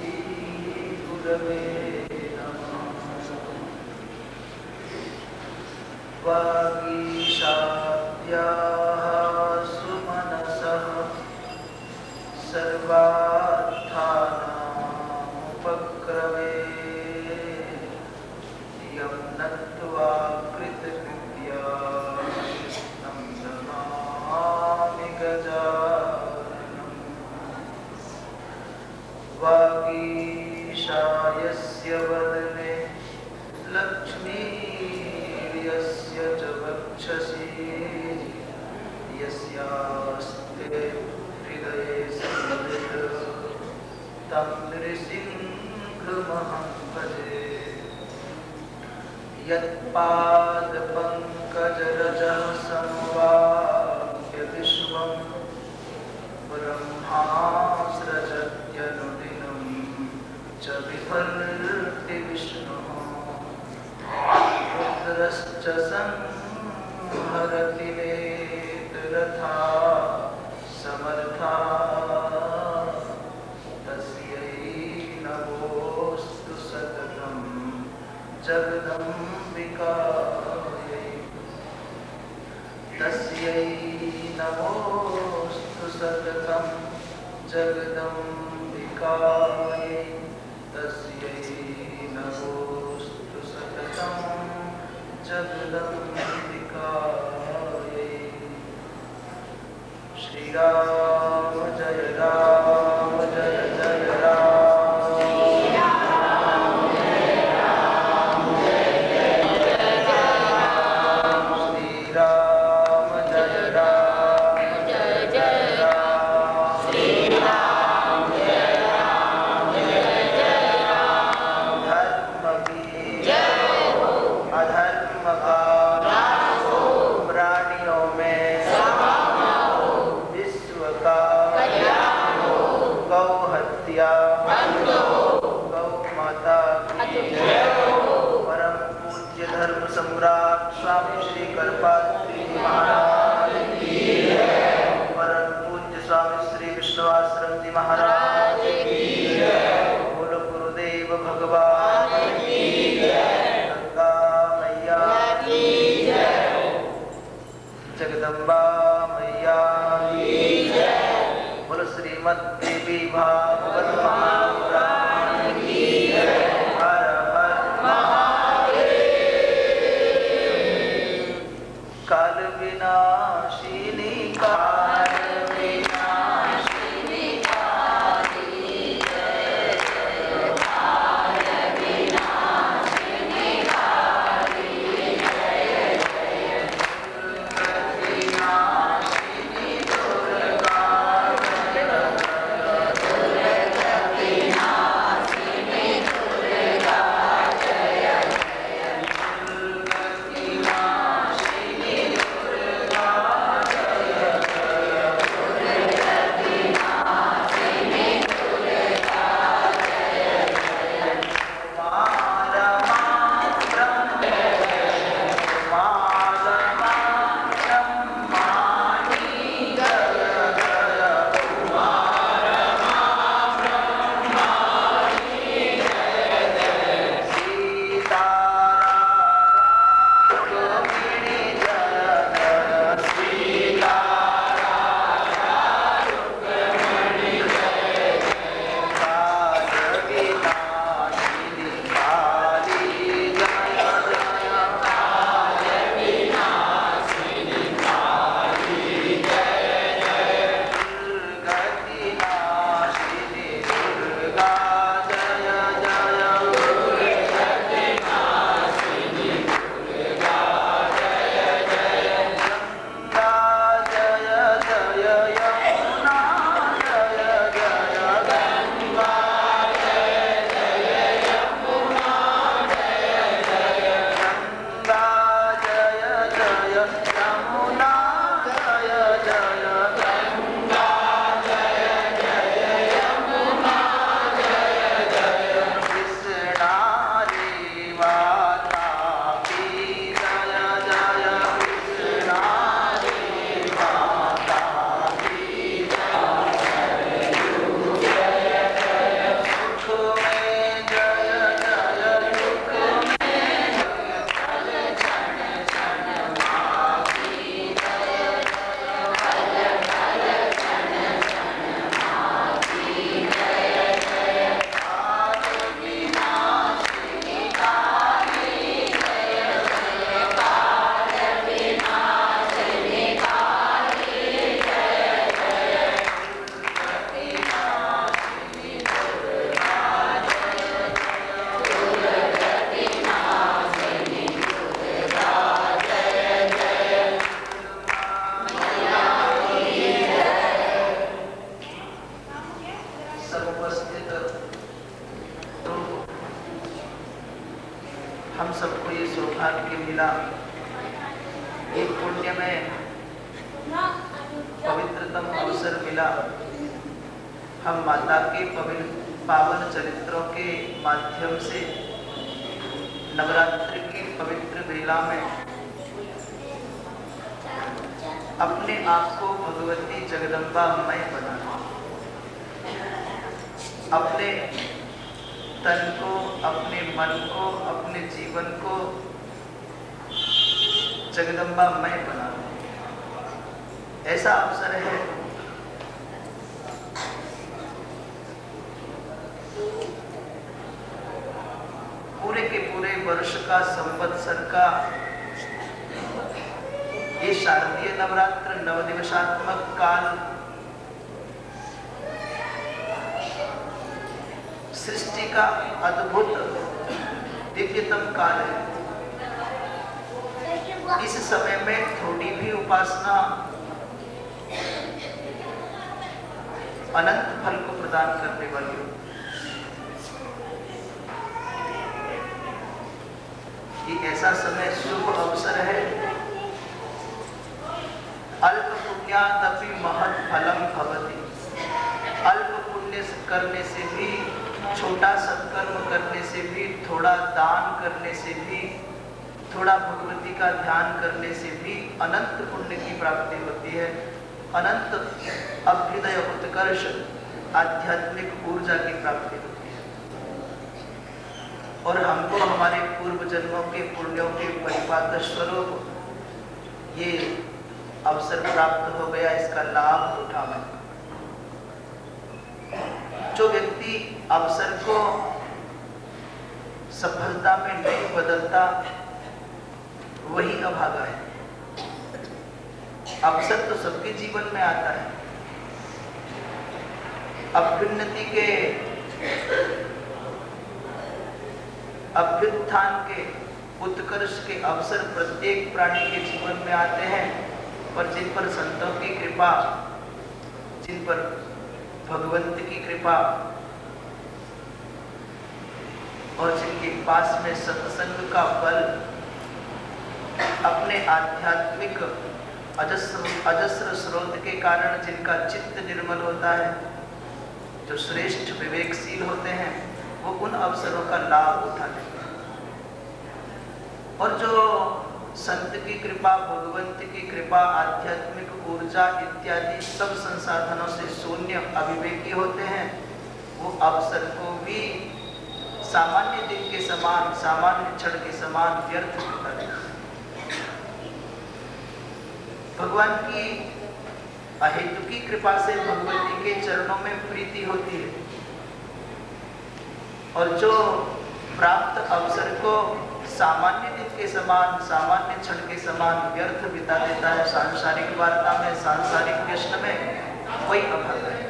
गुरवे वागीशाद्याः सुमनसः सर्वार्थानामुपक्रमे यं नत्वा कृतकृत्या तं नमामि गजाननम्। वागीशायस्य वदने लक्ष्मी यस्य च वक्षसि यस्यास्ते हृदये संवित् तं नृसिंहमहं भजे। यत्पादपङ्कजरजः समवाप्य विश्वं ब्रह्मासृजत्यनुदिनं च बिभर्ति विष्णुः। रुद्रश्च संहरति नेत्ररथा समर्था तस्यै नमोऽस्तु सततं जगदम्बिकायै। तस्यै नमोऽस्तु सततं जगदम्बिकायै। तस्यै नमोऽस्तु सततं जगदम्बिकायै। श्री राम जय राम जय जय राम। श्री राम जय राम जय जय राम। श्री राम जय राम जय जय राम। श्री राम जय राम जय जय राम। धर्म की जय हो, अधर्म का नाश हो, प्राणियों में गौ हत्या बंद हो, गौ माता की जय हो। परम पूज्य धर्म सम्राट स्वामी श्री कृपात्री महाराज की जय। परम पूज्य स्वामी श्री विष्णुआश्रम जी महाराज की जय। बोल गुरुदेव भगवान की जय। गंगा मैया की जय। जगदम्बा मैया की जय। बोल श्रीमद देवी भागवत महापुराण की जय। हर हर महादेव। काल विनाशिनी काल विनाशिनी काली जय। काल विनाशिनी काली जय। विनाशिनी दुर्गा दुर्गति हम सबको ये सौभाग्य मिला, एक पुण्य में पवित्रतम अवसर मिला। हम माता के पावन चरित्रों के माध्यम से नवरात्रि की पवित्र बेला में अपने आप को भगवती जगदम्बा मय बनाना, अपने तन को, अपने मन को, अपने जीवन को जगदम्बा मय बनाना, ऐसा अवसर है। पूरे के पूरे वर्ष का, संवत्सर का ये शारदीय नवरात्र नवदिवसात्मक काल सृष्टि का अद्भुत दिव्यतम काल है। इस समय में थोड़ी भी उपासना अनंत फल को प्रदान करने वाली हो। ये ऐसा समय, शुभ अवसर है। अल्प पुण्यादपि महत् फलम भवति। अल्प पुण्य करने से भी, छोटा सत्कर्म करने से भी, थोड़ा दान करने से भी, थोड़ा भगवती का ध्यान करने से भी अनंत पुण्य की प्राप्ति होती है। अनंत अभ्युदय उत्कर्ष आध्यात्मिक ऊर्जा की प्राप्ति होती है। और हमको हमारे पूर्व जन्मों के पुण्यों के परिपाक स्वरूप ये अवसर प्राप्त हो गया, इसका लाभ उठावें। जो व्यक्ति अवसर को सफलता में नहीं बदलता वही अभागा है। अवसर तो सबके जीवन में आता है। अभ्युन्नति के, अभ्युत्थान के, उत्कर्ष के अवसर प्रत्येक प्राणी के जीवन में आते हैं। पर जिन पर संतों की कृपा, जिन पर भगवंत की कृपा और जिनके पास में सत्संग का बल, अपने आध्यात्मिक अजस्र स्रोत के कारण जिनका चित्त निर्मल होता है, जो श्रेष्ठ विवेकशील होते हैं, वो उन अवसरों का लाभ उठा लेते हैं। और जो संत की कृपा, भगवंत की कृपा, आध्यात्मिक ऊर्जा इत्यादि सब संसाधनों से शून्य अविवेकी होते हैं, वो अवसर को भी सामान्य दिन के समान, सामान्य क्षण के समान व्यर्थ बिता देते हैं। भगवान की अहेतुकी कृपा से भगवती के चरणों में प्रीति होती है। और जो प्राप्त अवसर को सामान्य दिन के समान, सामान्य क्षण के समान व्यर्थ बिता देता है सांसारिक वार्ता में, सांसारिक व्यसन में, वही अभागा है।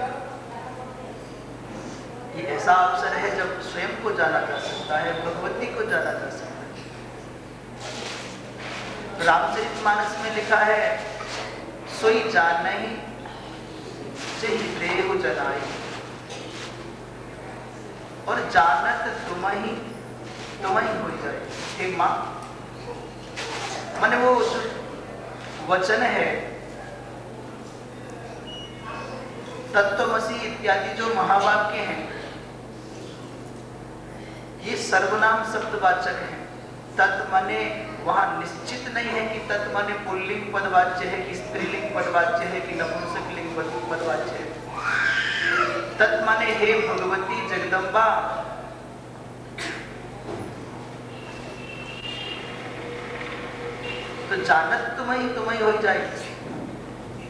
ये ऐसा अवसर है जब स्वयं को जाना जा सकता है, भगवती को जाना जा सकता है। रामचरितमानस में लिखा है, सोई जानहि जेहि देहु जनाई। और जानत तुम्हि हो जाए। हे माँ, माने वो वचन है, तत्वमसि इत्यादि जो महावाक्य हैं, ये सर्वनाम शब्दवाचक हैं। तत् माने वहां निश्चित नहीं है कि तत् माने पुल्लिंग पदवाच्य है कि स्त्रीलिंग पदवाच्य है कि नपुंसकलिंग पदवाच्य है। तत् माने हे भगवती जगदम्बा, तो जानत तुम्हें हो जाए।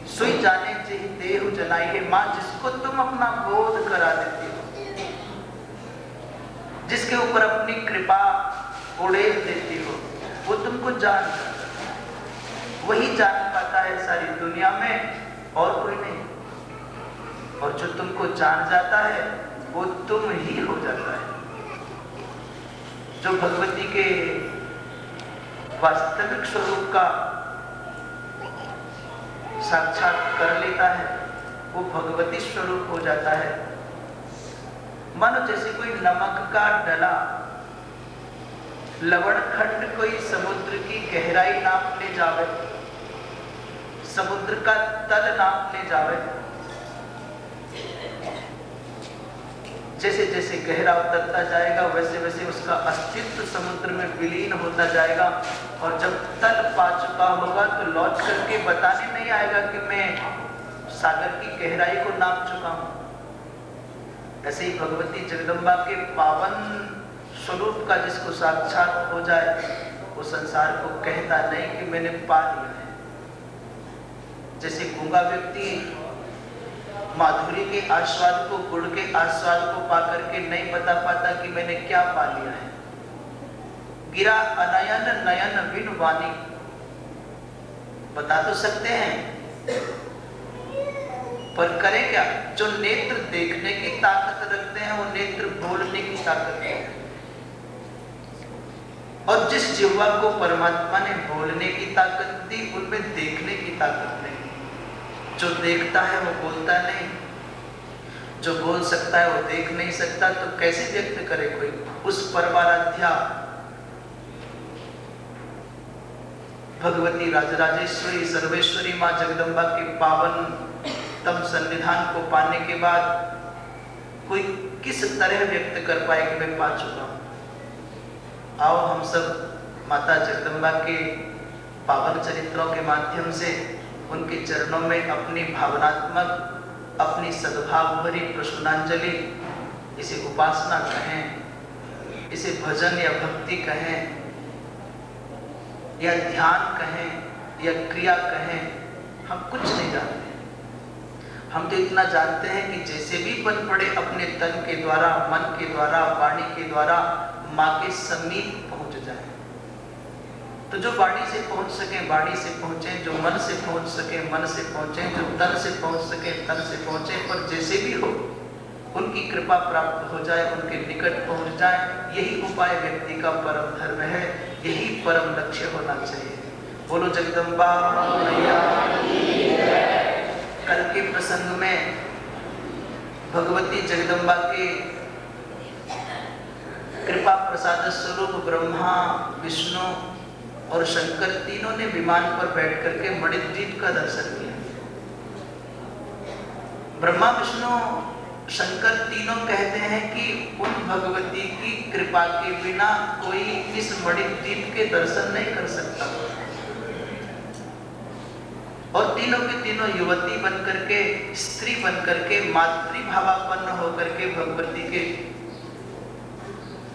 सोई जाने जेहि देहु जनाई। है माँ, जिसको तुम अपना बोध करा देती हो, जिसके ऊपर अपनी कृपा उड़ेल देती हो, वो तुमको जान जाता है। वही जान पाता है सारी दुनिया में, और कोई नहीं। और जो तुमको जान जाता है वो तुम ही हो जाता है। जो भगवती के वास्तविक स्वरूप का साक्षात कर लेता है, वो भगवती स्वरूप हो जाता है। मानो जैसे कोई नमक का डला लवण खंड कोई समुद्र की गहराई नाप ले जावे, समुद्र का तल नाप ले जावे, जैसे जैसे गहरा उतरता जाएगा वैसे वैसे उसका अस्तित्व समुद्र में विलीन होता जाएगा, और जब तल पा चुका होगा तो लौट करके बताने नहीं आएगा कि मैं सागर की गहराई को नाप चुका हूं। ऐसे ही भगवती जगदम्बा के पावन स्वरूप का जिसको साक्षात हो जाए वो संसार को कहता नहीं कि मैंने पा लिया है। जैसे गूंगा व्यक्ति माधुरी के आस्वाद को, गुड़ के आस्वाद को पाकर के नहीं बता पाता कि मैंने क्या पा लिया है। गिरा अनयन नयन बिन वाणी, बता तो सकते हैं पर करें क्या? जो नेत्र देखने की ताकत रखते हैं वो नेत्र बोलने की ताकत है, और जिस जिह्वा को परमात्मा ने बोलने की ताकत दी उनमें देखने की ताकत नहीं। जो देखता है वो बोलता नहीं, जो बोल सकता है वो देख नहीं सकता, तो कैसे व्यक्त करे कोई उस परमाराध्या भगवती राजराजेश्वरी सर्वेश्वरी मां जगदम्बा के पावन तम सन्निधान को पाने के बाद कोई किस तरह व्यक्त कर पाए कि मैं पा चुका हूं। आओ हम सब माता जगदम्बा के पावन चरित्रों के माध्यम से उनके चरणों में अपनी भावनात्मक, अपनी सद्भाव भरी प्रसूनांजलि, इसे उपासना कहें, इसे भजन या भक्ति कहें, या ध्यान कहें, या क्रिया कहें, हम कुछ नहीं जानते। हम तो इतना जानते हैं कि जैसे भी बन पड़े अपने तन के द्वारा, मन के द्वारा, वाणी के द्वारा माँ के समीप पहुंच जाए। तो जो वाणी से पहुंच सके वाणी से पहुंचे, जो मन से पहुंच सके मन से पहुंचे, जो तन से पहुंच सके तन से पहुंचे, पर जैसे भी हो उनकी कृपा प्राप्त हो जाए, उनके निकट पहुंच जाए। यही उपाय व्यक्ति का परम धर्म है, यही परम लक्ष्य होना चाहिए। बोलो जगदम्बा मैया। कल के प्रसंग में भगवती जगदम्बा के कृपा प्रसाद स्वरूप ब्रह्मा, विष्णु और शंकर तीनों ने विमान पर बैठ करके मणिद्वीप का दर्शन किया। ब्रह्मा, विष्णु, शंकर तीनों कहते हैं कि उन भगवती की कृपा के बिना कोई इस मणिद्वीप के दर्शन नहीं कर सकता। और तीनों के तीनों युवती बनकर के, स्त्री बनकर के, मातृभावापन्न होकर के भगवती के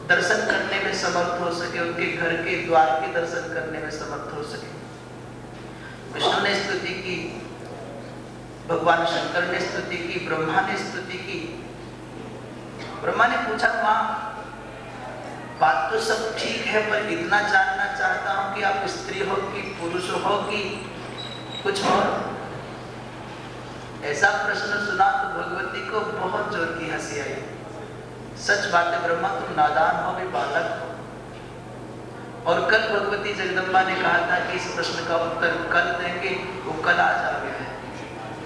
दर्शन करने में समर्थ हो सके, उनके घर के द्वार के दर्शन करने में समर्थ हो सके। विष्णु ने स्तुति की, भगवान शंकर ने स्तुति की, ब्रह्मा ने स्तुति की। ब्रह्मा ने पूछा, मां बात तो सब ठीक है पर इतना जानना चाहता हूं कि आप स्त्री हो कि पुरुष हो कि कुछ और? ऐसा प्रश्न सुना तो भगवती को बहुत जोर की हंसी आई। सच बात है ब्रह्मा, तुम नादान हो, भी बालक हो। और कल भगवती जगदम्बा ने कहा था कि इस प्रश्न का उत्तर कल देंगे, वो कल आज आ गया है।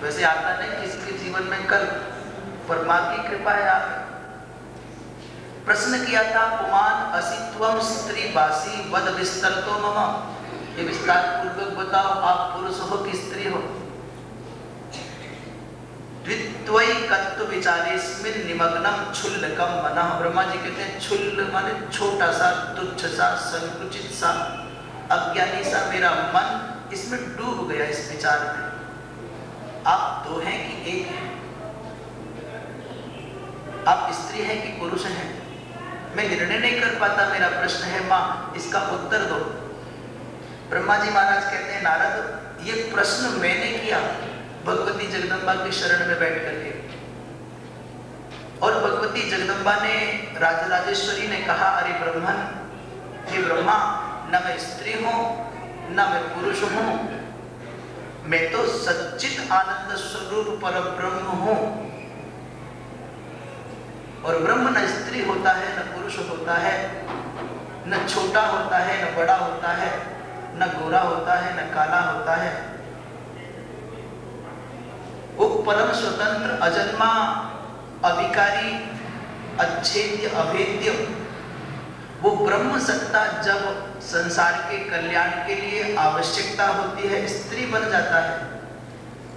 वैसे आता नहीं किसी के जीवन में कल, पर मां की कृपा है आ गया। प्रश्न किया था, पुमान असित्वम स्त्री बासी वद विस्तरतो मम। ये विस्तार पूर्वक बताओ, आप पुरुष हो कि स्त्री हो? द्वित्वई कत्व विचारेस्मिन् निमग्नम क्षुल्लकम मनः। ब्रह्मा जी कहते हैं क्षुल्ल माने छोटा सा, तुच्छ सा, संकुचित सा, अज्ञानी सा मेरा मन इसमें डूब गया इस विचार में। आप दो हैं कि एक हैं? आप स्त्री हैं कि पुरुष हैं? मैं निर्णय नहीं कर पाता, मेरा प्रश्न है मां, इसका उत्तर दो। ब्रह्मा जी महाराज कहते हैं, नारद ये प्रश्न मैंने किया भगवती जगदम्बा के शरण में बैठ करके, और भगवती जगदम्बा ने, राजराजेश्वरी ने कहा, अरे ब्रह्मन, हे ब्रह्मा, न मैं स्त्री हूं न मैं पुरुष हूं, मैं तो सच्चित आनंद स्वरूप परब्रह्म हूं। और ब्रह्म न स्त्री होता है न पुरुष होता है, न छोटा होता है न बड़ा होता है, न गोरा होता है न काला होता है। वो परम स्वतंत्र, अजन्मा, अविकारी, अच्छेद्य, अभेद्य, वो ब्रह्म सत्ता जब संसार के कल्याण के लिए आवश्यकता होती है स्त्री बन जाता है,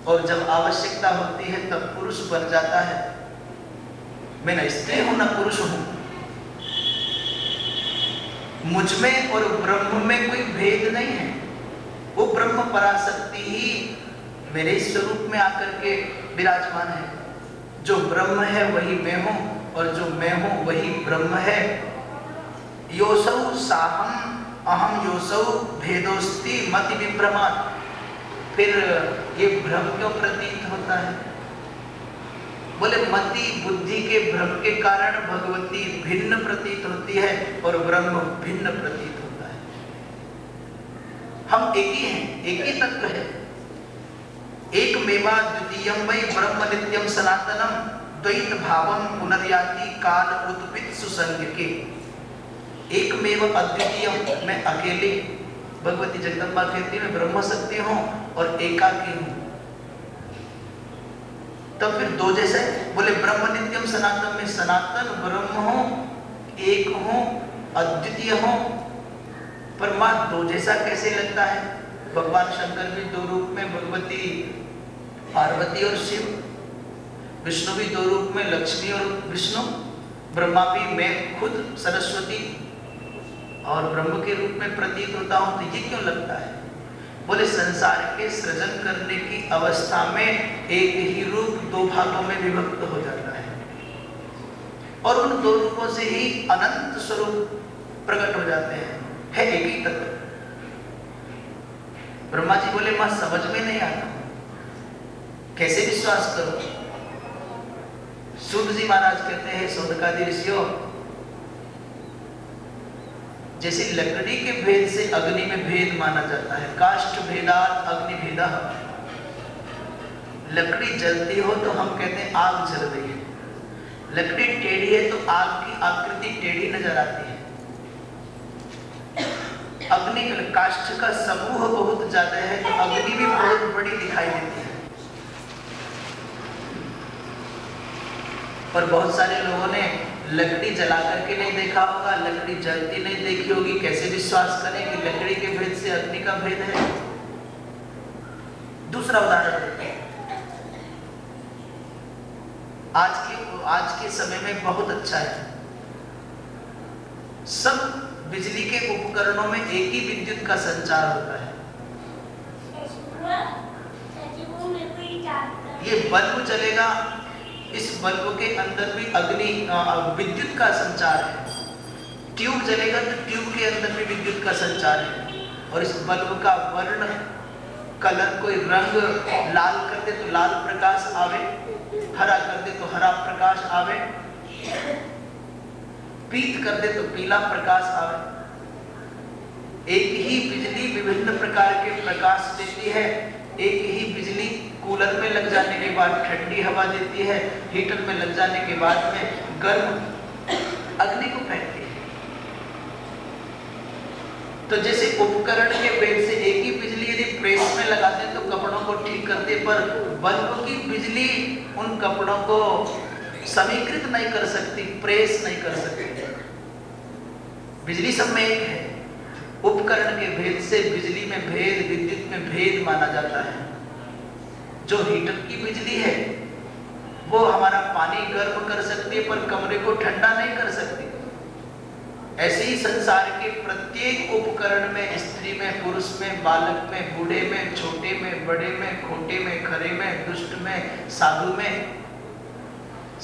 और जब आवश्यकता होती है तब पुरुष बन जाता है। मैं न स्त्री हूं न पुरुष हूं, मुझ में और ब्रह्म में कोई भेद नहीं है। वो ब्रह्म पराशक्ति ही मेरे स्वरूप में आकर के विराजमान है। जो ब्रह्म है वही मैं हूं, और जो मैं हूं वही ब्रह्म है। योसौ साहम अहम योसौ भेदोस्ति मति विभ्रमात्। फिर ये भ्रम क्यों प्रतीत होता है? बोले मति बुद्धि के भ्रम के कारण भगवती भिन्न प्रतीत होती है और ब्रह्म भिन्न प्रतीत होता है। हम एक ही हैं, एक ही तत्व है। एक मेवा द्वितीयम वै ब्रह्म नित्यम सनातनम द्वैत भावम पुनर्याति काल उत्पित सुसंग के। एक मेव अद्वितीय, मैं अकेले, भगवती जगदम्बा कहती मैं ब्रह्म सत्य हूं और एकाकी हूं। तब फिर दो जैसे, बोले ब्रह्म नित्यम सनातन में सनातन ब्रह्म हूं, एक हूं, अद्वितीय हूं। पर मां दो जैसा कैसे लगता है? भगवान शंकर भी दो रूप में, भगवती पार्वती और शिव, विष्णु भी दो रूप में, लक्ष्मी और विष्णु, ब्रह्मा भी मैं खुद सरस्वती और ब्रह्म के रूप में प्रतीत होता हूं। तो ये क्यों लगता है? बोले संसार के सृजन करने की अवस्था में एक ही रूप दो भागों में विभक्त हो जाता है, और उन दो रूपों से ही अनंत स्वरूप प्रकट हो जाते हैं। है एक ही तत्व। ब्रह्मा जी बोले मां समझ में नहीं आता, कैसे विश्वास करो? सूत जी महाराज कहते हैं, शोधकादि ऋषियों, जैसे लकड़ी के भेद से अग्नि में भेद माना जाता है, काष्ठ भेदात अग्नि भेदा। लकड़ी जलती हो तो हम कहते हैं आग जल रही है, लकड़ी टेढ़ी है तो आग की आकृति टेढ़ी नजर आती है। अग्नि काष्ठ का समूह बहुत ज्यादा है तो अग्नि भी बहुत बड़ी दिखाई देती है। पर बहुत सारे लोगों ने लकड़ी जला करके नहीं देखा होगा, लकड़ी जलती नहीं देखी होगी, कैसे विश्वास करें कि लकड़ी के भेद से अग्नि का भेद है? दूसरा उदाहरण देते हैं। आज के समय में बहुत अच्छा है, सब बिजली के उपकरणों में एक ही विद्युत का संचार होता है। ये बल्ब चलेगा, इस बल्ब के अंदर भी अग्नि विद्युत का संचार है। ट्यूब जलेगा तो ट्यूब के अंदर भी विद्युत का संचार है। और इस बल्ब का वर्ण, कलर, कोई रंग लाल कर दे तो लाल प्रकाश आवे, हरा कर दे तो हरा प्रकाश आवे, पीत कर दे तो पीला प्रकाश आवे। एक ही बिजली विभिन्न प्रकार के प्रकाश देती है। एक ही बिजली कूलर में लग जाने के बाद ठंडी हवा देती है, हीटर में लग जाने के बाद में गर्म अग्नि को फेंकती है। तो जैसे उपकरण के भेद से एक ही बिजली यदि प्रेस में लगाते तो कपड़ों को ठीक करते, पर बल्ब की बिजली उन कपड़ों को समीकृत नहीं कर सकती, प्रेस नहीं कर सकती। बिजली सब में एक है। उपकरण के भेद से बिजली में भेद, विद्युत में भेद माना जाता है। जो हीटर की बिजली है वो हमारा पानी गर्म कर सकती है पर कमरे को ठंडा नहीं कर सकती। ऐसे ही संसार के प्रत्येक उपकरण में, स्त्री में, पुरुष में, बालक में, बूढ़े में, छोटे में, बड़े में, खोटे में, खरे में, दुष्ट में, साधु में,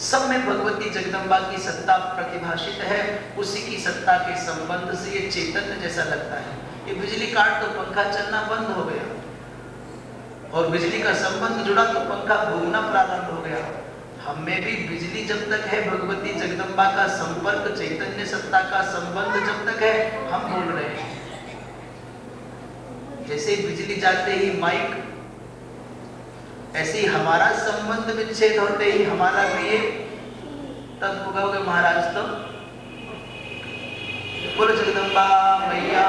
सब में भगवती जगदम्बा की सत्ता प्रतिभाषित है। उसी की सत्ता के संबंध से ये चैतन्य जैसा लगता है। ये बिजली काट तो पंखा चलना बंद हो गया, और बिजली का संबंध जुड़ा तो पंखा घूमना प्रारंभ हो गया। हम में भी बिजली जब तक है, भगवती जगदम्बा का संपर्क, चैतन्य सत्ता का संबंध जब तक है, हम बोल रहे हैं। जैसे बिजली जाते ही माइक, ऐसे ही हमारा संबंध विच्छेद होते ही हमारा भी ये, तब होगा महाराज तो बोलो जगदम्बा मैया।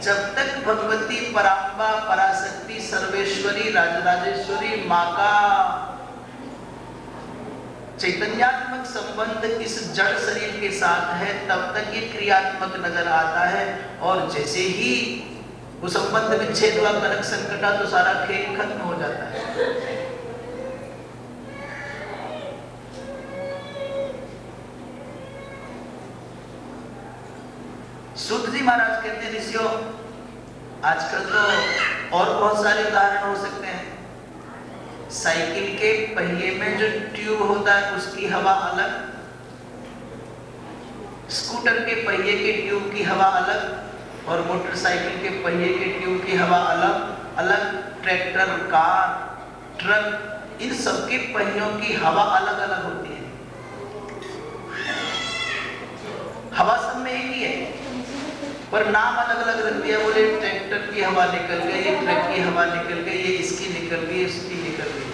जब तक भगवती पराम्बा, पराशक्ति, सर्वेश्वरी, राजराजेश्वरी माँ का, चैतन्यात्मक संबंध इस जड़ शरीर के साथ है तब तक ये क्रियात्मक नजर आता है, और जैसे ही वो संबंध विच्छेद हुआ, कनेक्शन कटा, तो सारा खेल खत्म हो जाता है। सूत जी महाराज कहते हैं, ऋषियों आजकल तो और बहुत सारे उदाहरण हो सकते हैं। साइकिल के पहिए में जो ट्यूब होता है उसकी हवा अलग, स्कूटर के पहिए के ट्यूब की हवा अलग, और मोटरसाइकिल के पहिए के ट्यूब की हवा अलग अलग, ट्रैक्टर, कार, ट्रक, इन सबके पहियों की हवा अलग अलग होती है। हवा सब में एक ही है, पर नाम अलग अलग रख दिया। बोले ट्रैक्टर की हवा निकल गई, ये ट्रक की हवा निकल गई, ये इसकी निकल गई, इसकी निकल गई।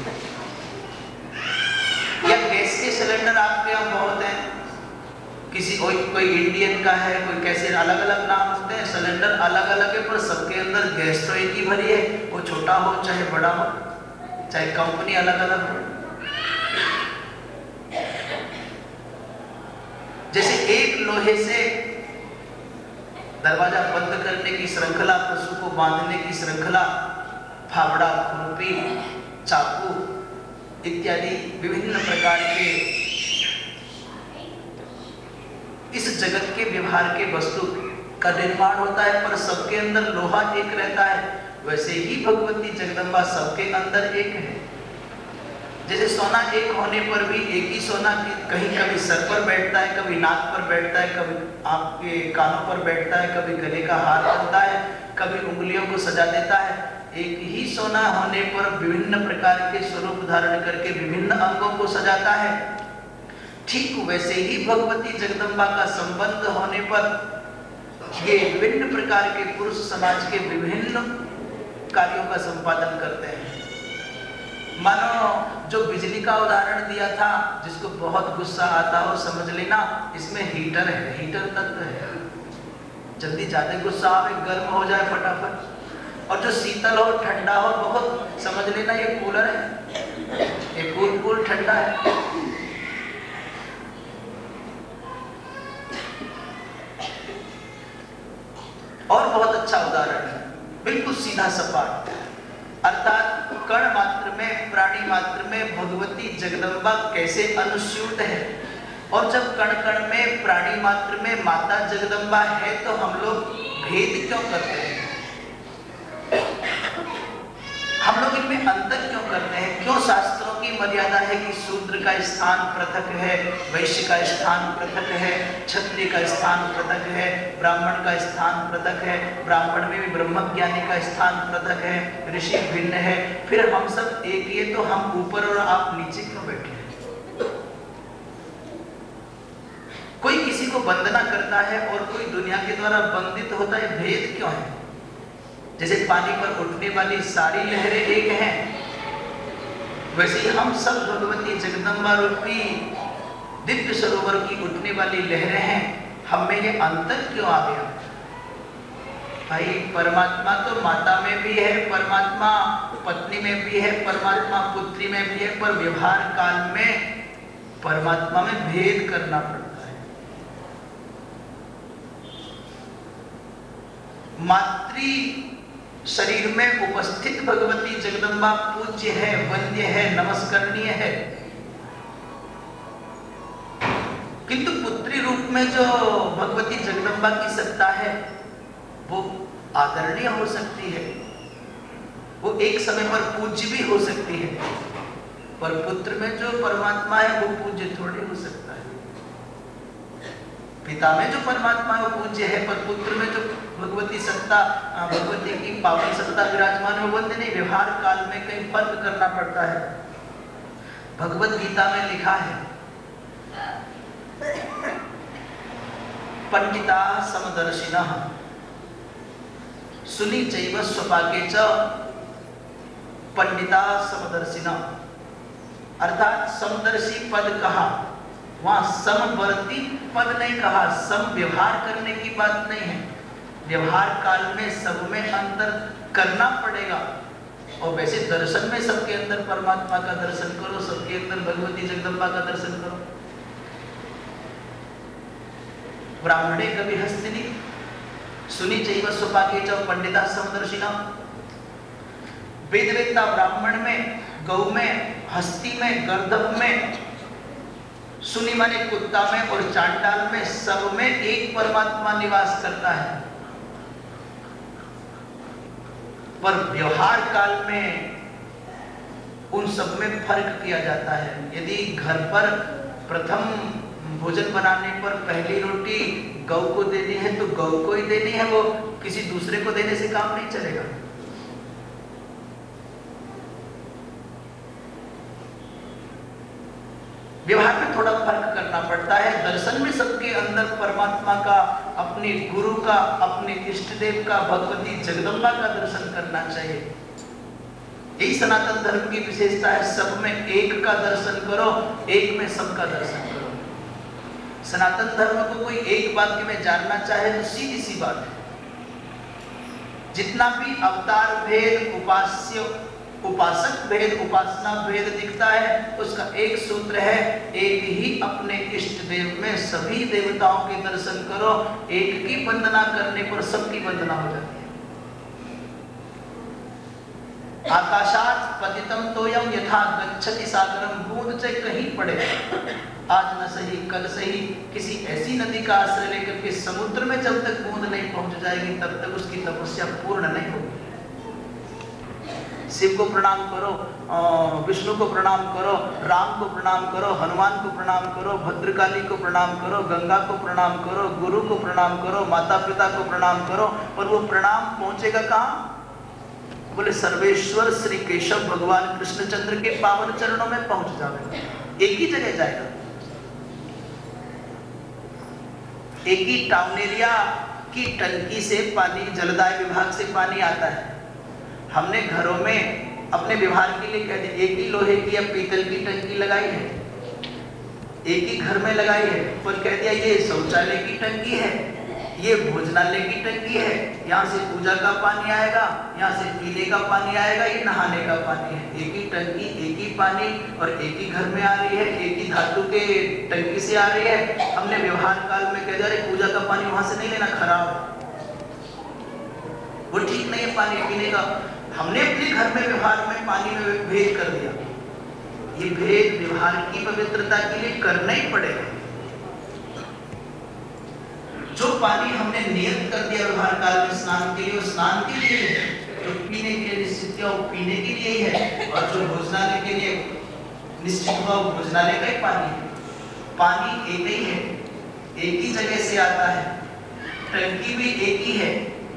या गैस के सिलेंडर आपके यहाँ बहुत हैं, किसी कोई इंडियन का है, कोई कैसे, अलग अलग नाम होते हैं, सिलेंडर अलग अलग है, पर सबके अंदर गैस तो एक ही भरी है, वो छोटा हो चाहे बड़ा हो, चाहे कंपनी अलग अलग हो। जैसे एक लोहे से दरवाजा बंद करने की श्रृंखला, पशु को बांधने की श्रृंखला, फावड़ा, खुरपी, चाकू इत्यादि विभिन्न प्रकार के इस जगत के व्यवहार के वस्तु का निर्माण होता है, पर सबके अंदर लोहा एक रहता है। वैसे ही भगवती जगदम्बा सबके अंदर एक है। जैसे सोना एक होने पर भी एक ही सोना कहीं कभी सर पर बैठता है, कभी नाक पर बैठता है, कभी आपके कानों पर बैठता है, कभी गले का हार बनता है, कभी उंगलियों को सजा देता है। एक ही सोना होने पर विभिन्न प्रकार के स्वरूप धारण करके विभिन्न अंगों को सजाता है। ठीक वैसे ही भगवती जगदम्बा का संबंध होने पर ये विभिन्न प्रकार के पुरुष समाज के विभिन्न कार्यों का संपादन करते हैं। मानो जो बिजली का उदाहरण दिया था, जिसको बहुत गुस्सा आता हो समझ लेना इसमें हीटर है, हीटर तत्व है। जल्दी ज्यादा गुस्सा आवे, गर्म हो जाए फटाफट, और जो शीतल हो, ठंडा हो, बहुत समझ लेना ये कूलर है, ये कूल ठंडा है। और बहुत अच्छा उदाहरण है, बिल्कुल सीधा सपाट, अर्थात कण मात्र में, प्राणी मात्र में भगवती जगदम्बा कैसे अनुस्यूत है। और जब कण कण में, प्राणी मात्र में माता जगदम्बा है, तो हम लोग भेद क्यों करते हैं? हम लोग इनमें अंतर क्यों करते हैं? क्यों शास्त्रों की मर्यादा है कि शूद्र का स्थान पृथक है, वैश्य का स्थान पृथक है, क्षत्रिय का स्थान पृथक है, ब्राह्मण का स्थान पृथक है, ब्राह्मण में भी ब्रह्मज्ञानी का स्थान पृथक है, ऋषि भिन्न है, फिर हम सब एक ही, तो हम ऊपर और आप नीचे क्यों बैठे हैं? कोई किसी को वंदना करता है और कोई दुनिया के द्वारा वंदित होता है, भेद क्यों है? जैसे पानी पर उठने वाली सारी लहरें एक हैं, वैसे ही हम सब भगवती जगदम्बा रूपी दिव्य सरोवर की उठने वाली लहरें हैं। हम में ये अंतर क्यों आ गया? भाई परमात्मा तो माता में भी है, परमात्मा पत्नी में भी है, परमात्मा पुत्री में भी है, पर व्यवहार काल में परमात्मा में भेद करना पड़ता है। मातृ शरीर में उपस्थित भगवती जगदम्बा पूज्य है, वंद्य है, नमस्करणीय है, किंतु पुत्री रूप में जो भगवती जगदम्बा की सत्ता है वो आदरणीय हो सकती है, वो एक समय पर पूज्य भी हो सकती है, पर पुत्र में जो परमात्मा है वो पूज्य थोड़ी हो सकता है। पिता में जो परमात्मा है वो पूज्य है, पर पुत्र में जो भगवती सत्ता, भगवती की पावन सत्ता विराजमान है, वंद्य नहीं। व्यवहार काल में कहीं फर्क करना पड़ता है। भगवत गीता में लिखा है, पंडिता समदर्शिनः सुनी चैव स्वपाके च पंडिता समदर्शिनः, अर्थात समदर्शी पद कहा, वहां समवर्ती पद नहीं कहा, सम व्यवहार करने की बात नहीं है। व्यवहार काल में सब में अंतर करना पड़ेगा, और वैसे दर्शन में सबके अंदर परमात्मा का दर्शन करो, सबके अंदर भगवती जगदम्बा का दर्शन करो। ब्राह्मणे कवि हस्तिनी सुनी चैव स्वपाके च पंडिता समदर्शिना। वेदवेत्ता ब्राह्मण में, गौ में, हस्ती में, गर्दभ में, सुनी माने कुत्ता में और चांडाल में, सब में एक परमात्मा निवास करता है। पर व्यवहार काल में उन सब में फर्क किया जाता है। यदि घर पर प्रथम भोजन बनाने पर पहली रोटी गौ को देनी है तो गौ को ही देनी है, वो किसी दूसरे को देने से काम नहीं चलेगा। व्यवहार में थोड़ा फर्क करना पड़ता है। दर्शन में सबके अंदर परमात्मा का, अपने गुरु का, अपने इष्ट देव का, भगवती जगदम्बा का दर्शन करना चाहिए। यही सनातन धर्म की विशेषता है। सब में एक का दर्शन करो, एक में सबका दर्शन करो। सनातन धर्म को कोई एक वाक्य में जानना चाहे तो सीधी सी बात है। जितना भी अवतार भेद, उपास्य उपासक भेद, उपासना भेद दिखता है, उसका एक सूत्र है, एक ही अपने इष्ट देव में सभी देवताओं के दर्शन करो। एक की वंदना करने पर सबकी वंदना हो जाती है। आकाशात पतितम तोयम यथा गच्छति सागरम। बूंद चाहे कहीं पड़े, आज न सही कल सही, किसी ऐसी नदी का आश्रय लेकर के समुद्र में जब तक बूंद नहीं पहुंच जाएगी तब तक उसकी तपस्या पूर्ण नहीं होगी। शिव को प्रणाम करो, विष्णु को प्रणाम करो, राम को प्रणाम करो, हनुमान को प्रणाम करो, भद्रकाली को प्रणाम करो, गंगा को प्रणाम करो, गुरु को प्रणाम करो, माता पिता को प्रणाम करो, पर वो प्रणाम पहुंचेगा कहाँ? बोले सर्वेश्वर श्री केशव भगवान कृष्णचंद्र के पावन चरणों में पहुंच जाएगा। एक ही जगह जाएगा। एक ही टाउन एरिया की टंकी से पानी, जलदाय विभाग से पानी आता है। हमने घरों में अपने व्यवहार के लिए कह दिया, एक ही लोहे की या पीतल की टंकी लगाई है, एक ही घर में लगाई है, पर कह दिया ये शौचालय की टंकी है, ये भोजनालय की टंकी है, यहाँ से पूजा का पानी आएगा, यहाँ से पीने का पानी आएगा, ये नहाने का पानी है। एक ही टंकी, एक ही पानी और एक ही घर में आ रही है, एक ही धातु के टंकी से आ रही है। हमने व्यवहार काल में कह दिया पूजा का पानी वहां से नहीं लेना, खराब, वो ठीक नहीं है पानी पीने का। हमने अपने घर में व्यवहार में पानी में भेद कर दिया। ये भेद व्यवहार की पवित्रता के लिए करना ही पड़ेगा। जो पानी हमने नियत कर दिया व्यवहार काल में स्नान के लिए, वो स्नान के लिए है। जो पीने के लिए निश्चित किया वो पीने के लिए ही है, और जो भोजनालय के लिए निश्चित हुआ वो भोजनालय का ही पानी है। पानी एक ही है, एक ही जगह से आता है, टंकी भी एक ही है,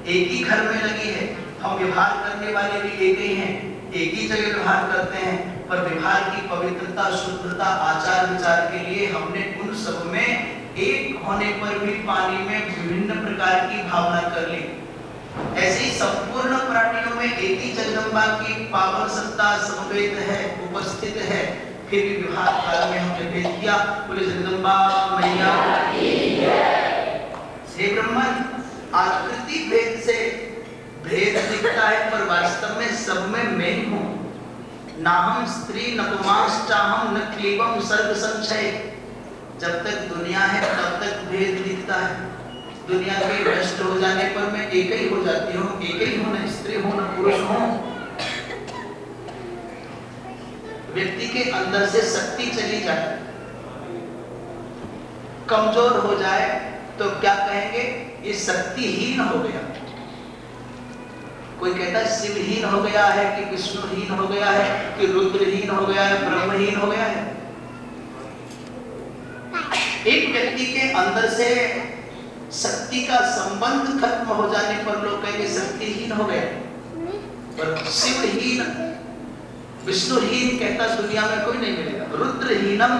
एक ही घर में लगी है, हम व्यवहार करने वाले भी एक ही हैं, एक ही जगह व्यवहार करते हैं। पर व्यवहार की पवित्रता, शुद्धता, आचार विचार के लिए हमने उन सब में एक होने पर भी पानी में विभिन्न प्रकार की भावना कर ली। ऐसे ही संपूर्ण प्राणियों में एक ही जगदम्बा की पावन सत्ता समवेत है, उपस्थित है, फिर भी व्यवहार काल में हमने भेद किया। बोले जगदम्बा मैया हे ब्रह्मन, आकृति भेद से भेद दिखता है, पर वास्तव में सब में मैं हूँ। ना हम स्त्री न पुमांश्चाहम न क्लीबम सर्ग संचय। जब तक दुनिया है तब तक भेद दिखता है। दुनिया के नष्ट हो जाने पर मैं एक ही हो जाती हूँ, एक ही हूँ, न स्त्री हूँ न पुरुष हूँ। व्यक्ति के अंदर से शक्ति चली जाए, कमजोर हो जाए तो क्या कहेंगे? ये शक्तिहीन हो गया। कोई कहता है शिवहीन हो गया है, कि विष्णुहीन हो गया है, कि रुद्रहीन हो गया है, ब्रह्महीन हो गया है। एक व्यक्ति के अंदर से शक्ति का संबंध खत्म हो जाने पर लोग कहेंगे शक्तिहीन हो गया। पर शिवहीन, विष्णुहीन कहता दुनिया में कोई नहीं मिलेगा। रुद्रहीनम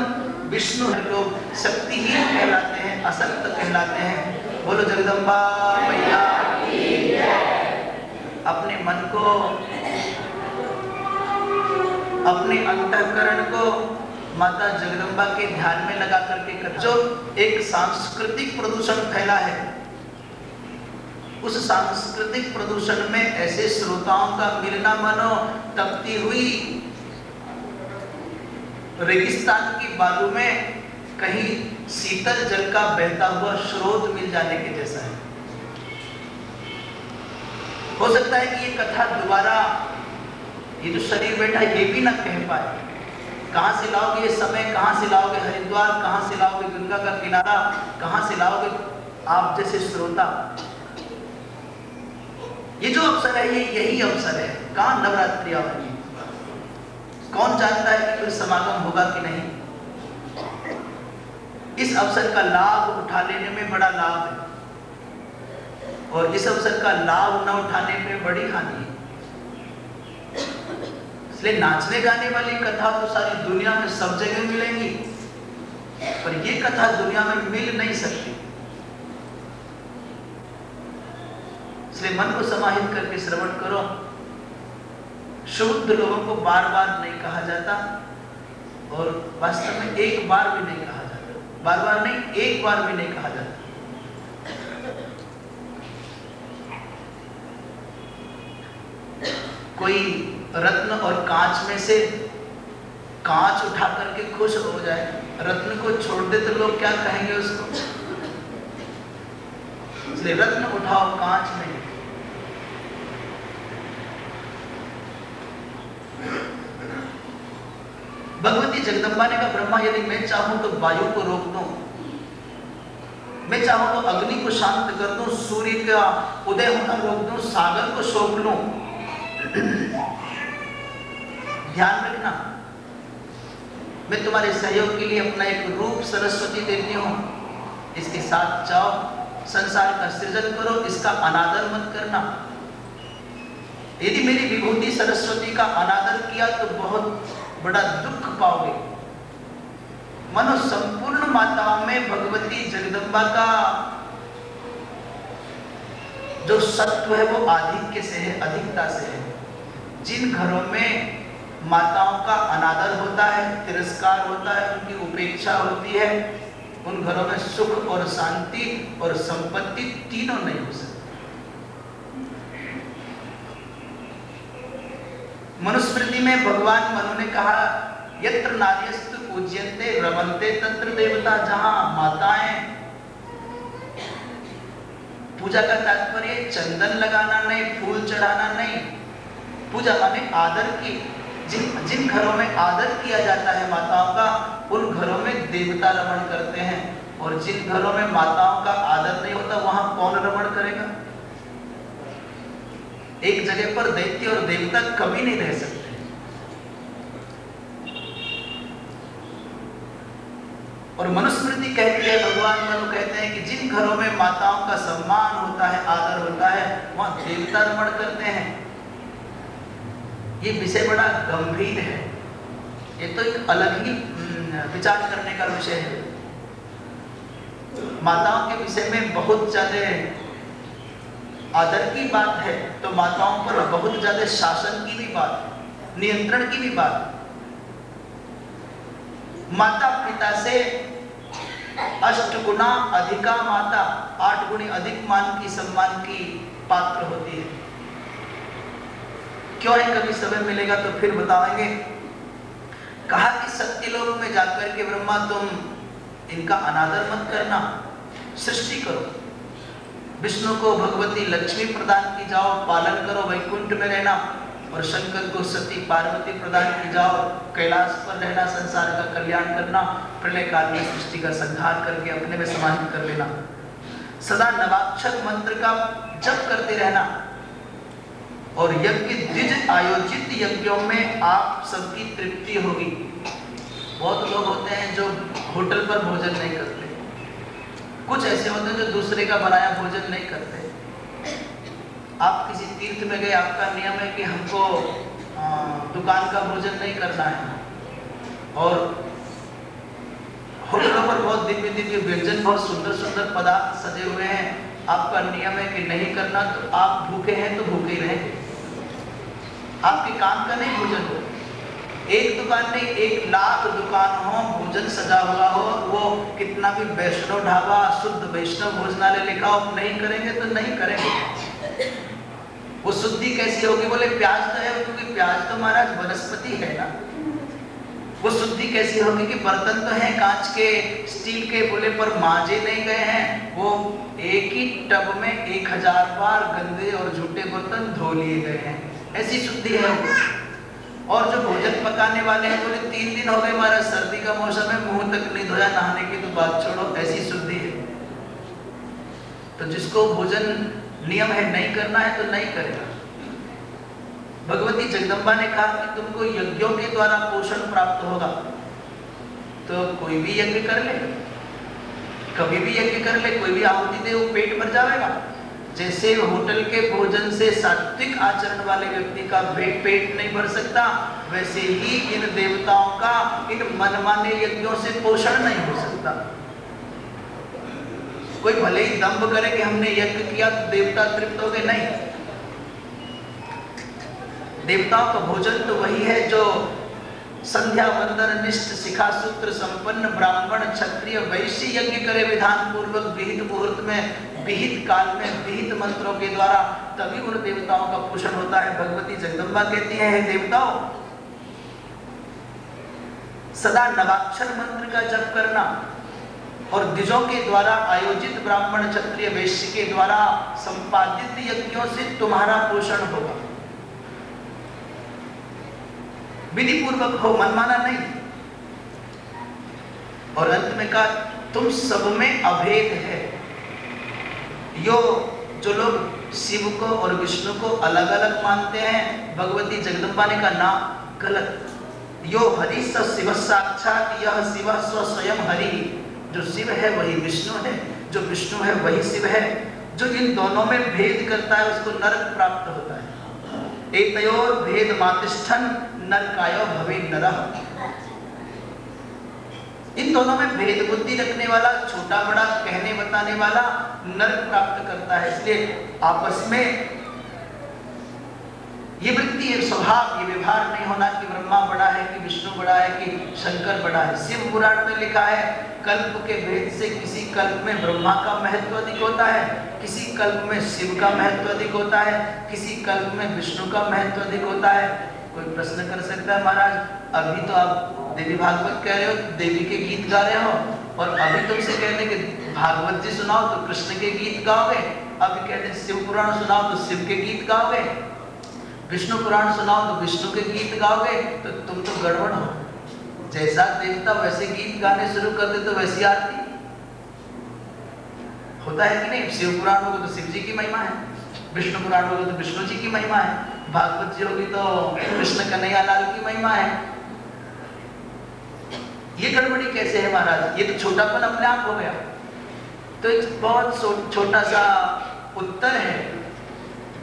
विष्णु लोग शक्तिहीन कहलाते हैं, असक्त कहलाते हैं। बोलो जगदम्बा मैया। अपने मन को, अपने अंतःकरण को माता जगदम्बा के ध्यान में लगा करके कर। जो एक सांस्कृतिक प्रदूषण फैला है, उस सांस्कृतिक प्रदूषण में ऐसे श्रोताओं का मिलना मानो तपती हुई रेगिस्तान की बालू में कहीं शीतल जल का बहता हुआ स्रोत मिल जाने के जैसा है। हो सकता है कि ये कथा दोबारा ये जो शरीर बैठा ये भी ना कह पाए। कहां से लाओगे ये समय, कहां से लाओगे हरिद्वार, कहां से लाओगे गंगा का किनारा, कहां से लाओगे आप जैसे श्रोता। ये जो अवसर है ये यही अवसर है। कहां नवरात्रि आएगी, कौन जानता है कि कोई समागम होगा कि नहीं। इस अवसर का लाभ उठा लेने में बड़ा लाभ है और इस अवसर का लाभ न उठाने में बड़ी हानि है। इसलिए नाचने गाने वाली कथा तो सारी दुनिया में सब जगह मिलेंगी, पर ये कथा दुनिया में मिल नहीं सकती। इसलिए मन को समाहित करके श्रवण करो। शुद्ध लोगों को बार बार नहीं कहा जाता और वास्तव में एक बार भी नहीं कहा जाता, बार बार नहीं, एक बार भी नहीं कहा जाता। कोई रत्न और कांच में से कांच उठा करके खुश हो जाए, रत्न को छोड़ दे तो लोग क्या कहेंगे उसको। इसलिए रत्न उठाओ, कांच नहीं। भगवती जगदम्बा ने कहा, ब्रह्मा यदि मैं चाहूं तो वायु को रोक दूं, मैं चाहूं तो अग्नि को शांत कर दूं, सूर्य का उदय होना रोक दूं, सागर को सोख लूं। ध्यान रखना, मैं तुम्हारे सहयोग के लिए अपना एक रूप सरस्वती देती हूं, इसके साथ जाओ, संसार का सृजन करो, इसका अनादर मत करना। यदि मेरी विभूति सरस्वती का अनादर किया तो बहुत बड़ा दुख पाओगे। मानो संपूर्ण माताओं में भगवती जगदम्बा का जो सत्व है वो आधिक्य से है, अधिकता से है। जिन घरों में माताओं का अनादर होता है, तिरस्कार होता है, उनकी उपेक्षा होती है, उन घरों में सुख और शांति और संपत्ति तीनों नहीं हो सकती। मनुस्मृति में भगवान मनु ने कहा, यत्र नार्यस्तु पूज्यन्ते रमन्ते तत्र देवता। जहां माताएं, पूजा का तात्पर्य चंदन लगाना नहीं, फूल चढ़ाना नहीं, पूजा माने आदर की। जिन घरों में आदर किया जाता है माताओं का, उन घरों में देवता रमण करते हैं, और जिन घरों में माताओं का आदर नहीं होता वहां कौन रमण करेगा। एक जगह पर दैत्य और देवता कभी नहीं रह सकते। और मनुस्मृति कहती है, भगवान मनु कहते हैं कि जिन घरों में माताओं का सम्मान होता है, आदर होता है, वहां देवता रमण करते हैं। ये विषय बड़ा गंभीर है, ये तो एक अलग ही विचार करने का विषय है। माताओं के विषय में बहुत ज्यादा आदर की बात है तो माताओं पर बहुत ज्यादा शासन की भी बात है, नियंत्रण की भी बात है। माता पिता से 8 गुना अधिका माता 8 गुणी अधिक मान की, सम्मान की पात्र होती है। क्यों है, कभी समय मिलेगा तो फिर बताएंगे। कहा कि सत्यलोक में जाकर के ब्रह्मा तुम इनका अनादर मत करना, सृष्टि करो। विष्णु को भगवती लक्ष्मी प्रदान की जाओ, पालन करो, वैकुंठ में रहना, और शंकर को सती पार्वती प्रदान की जाओ, कैलाश पर रहना, संसार का कल्याण करना, प्रलय काल में सृष्टि का संहार करके अपने में समाहित कर लेना। सदा नवाक्षर मंत्र का जप करते रहना, और यज्ञ द्विज आयोजित यज्ञों में आप सबकी तृप्ति होगी। बहुत लोग होते हैं जो होटल पर भोजन नहीं करते, कुछ ऐसे होते हैं जो दूसरे का बनाया भोजन नहीं करते। आप किसी तीर्थ में गए, आपका नियम है कि हमको दुकान का भोजन नहीं करना है, और होटलों पर बहुत दिव्य दिव्य व्यंजन, बहुत सुंदर सुंदर पदार्थ सजे हुए हैं, आपका नियम है कि नहीं करना, तो आप भूखे हैं तो भूखे ही रहेंगे, आपके काम का नहीं भोजन हो। एक दुकान नहीं, 1,00,000 दुकान हो, भोजन सजा हुआ हो, वो कितना भी वैष्णव ढाबा, शुद्ध वैष्णव भोजनालय लिखा हो, नहीं करेंगे तो नहीं करेंगे। वो शुद्धि कैसी होगी? बोले प्याज तो है, क्योंकि प्याज तो महाराज वनस्पति है ना। वो शुद्धि कैसी होगी कि बर्तन तो हैं कांच के, स्टील के, बोले पर मांजे नहीं गए हैं। वो एक ही टब में 1000 बार गंदे और झूठे बर्तन धो लिए गए हैं, ऐसी शुद्धि है वो। और जो भोजन पकाने वाले हैं, बोले 3 दिन हो गए महाराज, सर्दी का मौसम है, मुंह तक नहीं धोया, नहाने की तो बात छोड़ो, ऐसी शुद्धि है। तो जिसको भोजन नियम है नहीं करना है तो नहीं करेगा। भगवती जगदम्बा ने कहा कि तुमको यज्ञों के द्वारा पोषण प्राप्त होगा, तो कोई भी यज्ञ कर ले, कभी भी यज्ञ कर ले, कोई भी आहुति दे, वो पेट भर जाएगा। जैसे होटल के भोजन से सात्विक आचरण वाले व्यक्ति का पेट नहीं भर सकता, वैसे ही इन देवताओं का इन मनमाने यज्ञों से पोषण नहीं हो सकता। कोई भले ही दंभ करे कि हमने यज्ञ किया तो देवता तृप्त हो गए, नहीं। देवताओं का भोजन तो वही है जो संध्या वंदन निष्ठ शिखा सूत्र संपन्न ब्राह्मण क्षत्रिय वैश्य यज्ञ करे विधान पूर्वक, विहित मुहूर्त में, विहित काल में, विहित मंत्रों के द्वारा, तभी उन देवताओं का पोषण होता है। भगवती जगदम्बा कहती है, हे देवताओं, सदा नवाक्षर मंत्र का जप करना और द्विजों के द्वारा आयोजित ब्राह्मण क्षत्रिय वैश्य के द्वारा संपादित यज्ञों से तुम्हारा पोषण होगा। विधि पूर्वक हो, मनमाना नहीं। और अंत में कहा, तुम सब में अभेद है। जो लोग शिव को और विष्णु को अलग अलग मानते हैं, भगवती जगदम्बा ने कहा ना, गलत। यो हरि स शिव साक्षात, यह शिव स्व स्वयं हरि। जो शिव है वही विष्णु है, जो विष्णु है वही शिव है। जो इन दोनों में भेद करता है उसको नरक प्राप्त होता है। एतयोर भेद मातिष्ठन नरकायो भवे नरः। इन दोनों में भेद बुद्धि रखने वाला, छोटा बड़ा कहने बताने वाला नरक प्राप्त करता है। इसलिए आपस में ये वृत्ति, ये स्वभाव, ये व्यवहार नहीं होना कि ब्रह्मा बड़ा है कि विष्णु बड़ा है कि शंकर बड़ा है। शिव पुराण में लिखा है, कल्प के भेद से किसी कल्प में ब्रह्मा का महत्व अधिक होता है, किसी कल्प में शिव का महत्व अधिक होता है, किसी कल्प में विष्णु का महत्व अधिक होता है। कोई प्रश्न कर सकता है, महाराज अभी तो आप देवी भागवत कह रहे हो, देवी के गीत गा रहे हो, और अभी तुमसे कहते कि भागवत जी सुनाओ तो कृष्ण के गीत गाओगे, अभी कहते शिव पुराण सुनाओ तो शिव के गीत गाओगे, विष्णु पुराण सुनाओ तो विष्णु के गीत गाओगे, तो तुम तो गड़बड़ हो। जैसा देवता वैसे गीत गाने शुरू कर दे तो वैसी आरती होता है कि नहीं। शिव पुराण होगा तो शिव जी की महिमा है, विष्णु पुराण होगा तो विष्णु जी की महिमा है, भागवत जी होगी तो कृष्ण कन्हैया लाल की महिमा है। ये गड़बड़ी कैसे है महाराज? ये तो छोटापन अपने आप हो गया। तो एक बहुत छोटा सा उत्तर है,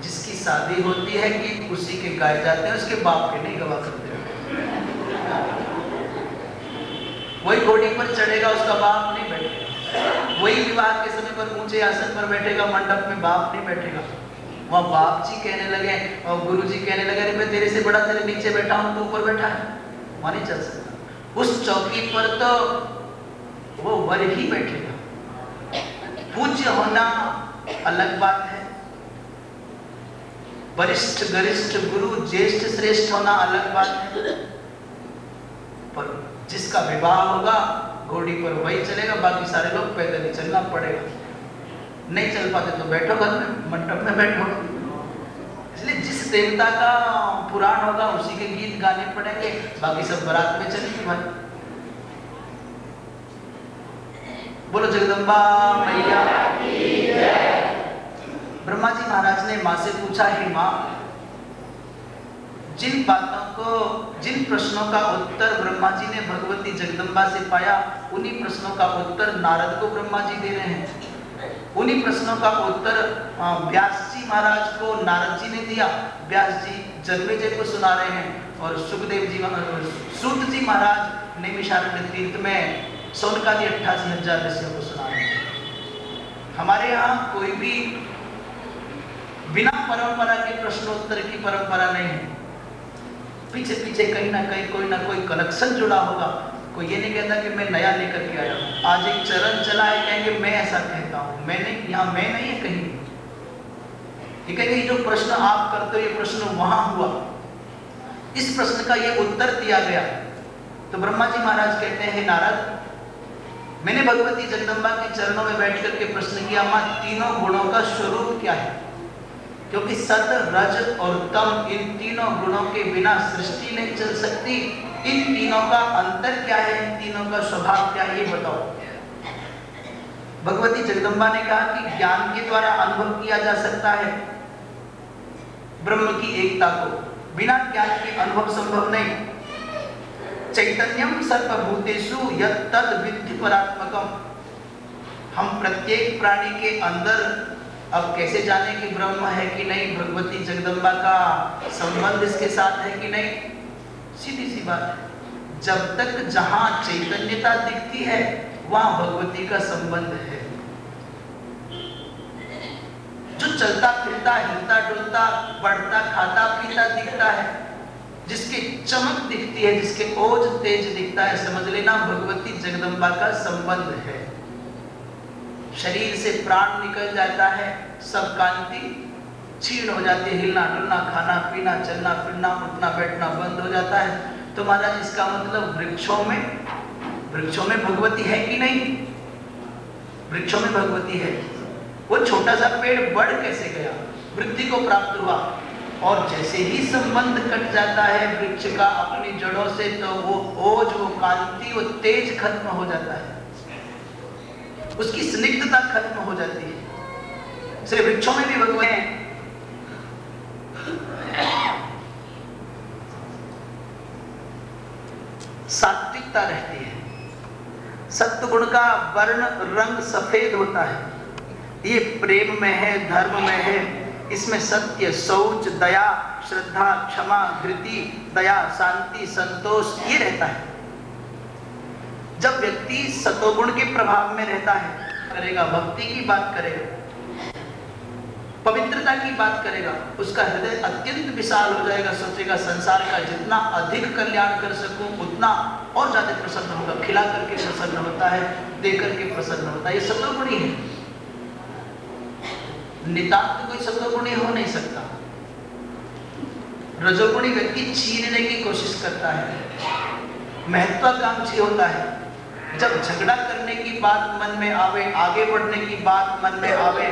जिसकी शादी होती है कि उसी के गाए जाते हैं, उसके बाप के नहीं गवा करते। वही घोड़ी पर चढ़ेगा, उसका बाप नहीं बैठेगा। वही विवाह के समय पर ऊंचे आसन पर बैठेगा, मंडप में बाप नहीं बैठेगा। वहाँ बाप जी कहने लगे और गुरु जी कहने लगे, मैं तेरे से बड़ा तेरे नीचे बैठा हूँ, तू ऊपर बैठा है, वहाँ नहीं चल सकता। उस चौकी पर तो वो वर ही बैठेगा। पूज्य होना अलग बात है, वरिष्ठ गरिष्ठ गुरु ज्येष्ठ श्रेष्ठ होना अलग बात है, पर जिसका विवाह होगा घोड़ी पर वही चलेगा, बाकी सारे लोग पैदल ही चलना पड़ेगा। नहीं चल पाते तो बैठो घर में, मंडप में बैठो। इसलिए जिस देवता का पुराण होगा उसी के गीत गाने पड़ेंगे, बाकी सब बारात में चलेंगे भाई। बोलो जगदम्बा मैया। ब्रह्मा जी महाराज ने माँ से पूछा, हे माँ, जिन बातों को, जिन प्रश्नों का उत्तर ब्रह्मा जी ने भगवती जगदम्बा से पाया, उन्हीं प्रश्नों का उत्तर नारद को ब्रह्मा जी दे रहे हैं। उन्हीं प्रश्नों का उत्तर व्यास जी महाराज को नारद जी ने दिया, व्यास जी जन्मेजय को सुना रहे हैं, और सुखदेव जी, सूत जी महाराज नैमिषारण्य तीर्थ में सौनकादि 88,000 ऋषियों को सुना रहे हैं। हमारे यहाँ कोई भी बिना परंपरा के प्रश्नोत्तर की परंपरा नहीं है। पीछे पीछे कहीं ना कोई कनेक्शन जुड़ा होगा। कोई ये नहीं कहता कि मैं नया लेकर के आया हूँ। आज एक चरण चला है, कहेंगे मैं ऐसा कहता हूँ, मैं नहीं, यहाँ मैं नहीं है कहीं। ये कहेंगे जो प्रश्न आप करते हो ये प्रश्न वहां हुआ, इस प्रश्न का ये उत्तर दिया गया। तो ब्रह्मा जी महाराज कहते हैं, नारद मैंने भगवती जगदम्बा के चरणों में बैठ करके प्रश्न किया, मां तीनों गुणों का स्वरूप क्या है? क्योंकि सत, रज और तम, इन तीनों गुणों के बिना सृष्टि नहीं चल सकती। इन तीनों का अंतर क्या है, इन तीनों का स्वभाव क्या है, ये बताओ। भगवती जगदम्बा ने कहा कि ज्ञान के द्वारा अनुभव किया जा सकता है ब्रह्म की एकता को, बिना ज्ञान के अनुभव संभव नहीं। चैतन्यम सर्वभूतेषु यत्तद् विद्धि परात्मकम। हम प्रत्येक प्राणी के अंदर अब कैसे जाने कि ब्रह्म है कि नहीं, भगवती जगदम्बा का संबंध इसके साथ है कि नहीं? सीधी सी बात है, जब तक जहां चैतन्यता दिखती है वहां भगवती का संबंध है। जो चलता फिरता, हिलता डुलता, बढ़ता खाता पीता दिखता है, जिसकी चमक दिखती है, जिसके ओज तेज दिखता है, समझ लेना भगवती जगदम्बा का संबंध है। शरीर से प्राण निकल जाता है, सब कांति क्षीण हो जाती है, हिलना डुलना, खाना पीना, चलना फिरना, उठना बैठना बंद हो जाता है। तो महाराज इसका मतलब वृक्षों में भगवती है कि नहीं? वृक्षों में भगवती है। वो छोटा सा पेड़ बढ़ कैसे गया, वृद्धि को प्राप्त हुआ, और जैसे ही संबंध कट जाता है वृक्ष का अपनी जड़ों से, तो वो ओज, वो कांति, वो तेज खत्म हो जाता है, उसकी स्निग्धता खत्म हो जाती है। इसलिए वृक्षों में भी भगवान है। सात्विकता रहती है। सत्वगुण का वर्ण रंग सफेद होता है। ये प्रेम में है, धर्म में है, इसमें सत्य, शौच, दया, श्रद्धा, क्षमा, धृति, दया, शांति, संतोष ये रहता है। जब व्यक्ति सतोगुण के प्रभाव में रहता है, करेगा, भक्ति की बात करेगा, पवित्रता की बात करेगा, उसका हृदय अत्यंत विशाल हो जाएगा। सोचेगा संसार का जितना अधिक कल्याण कर सकूं उतना और ज्यादा प्रसन्न होगा। खिला करके प्रसन्न होता है, दे करके प्रसन्न होता है। ये सतोगुणी है। नितांत कोई सतोगुणी हो नहीं सकता। रजोगुणी व्यक्ति छीनने की कोशिश करता है, महत्वाकांक्षी होता है। जब झगड़ा करने की बात मन में आवे, आगे बढ़ने की बात मन में आवे,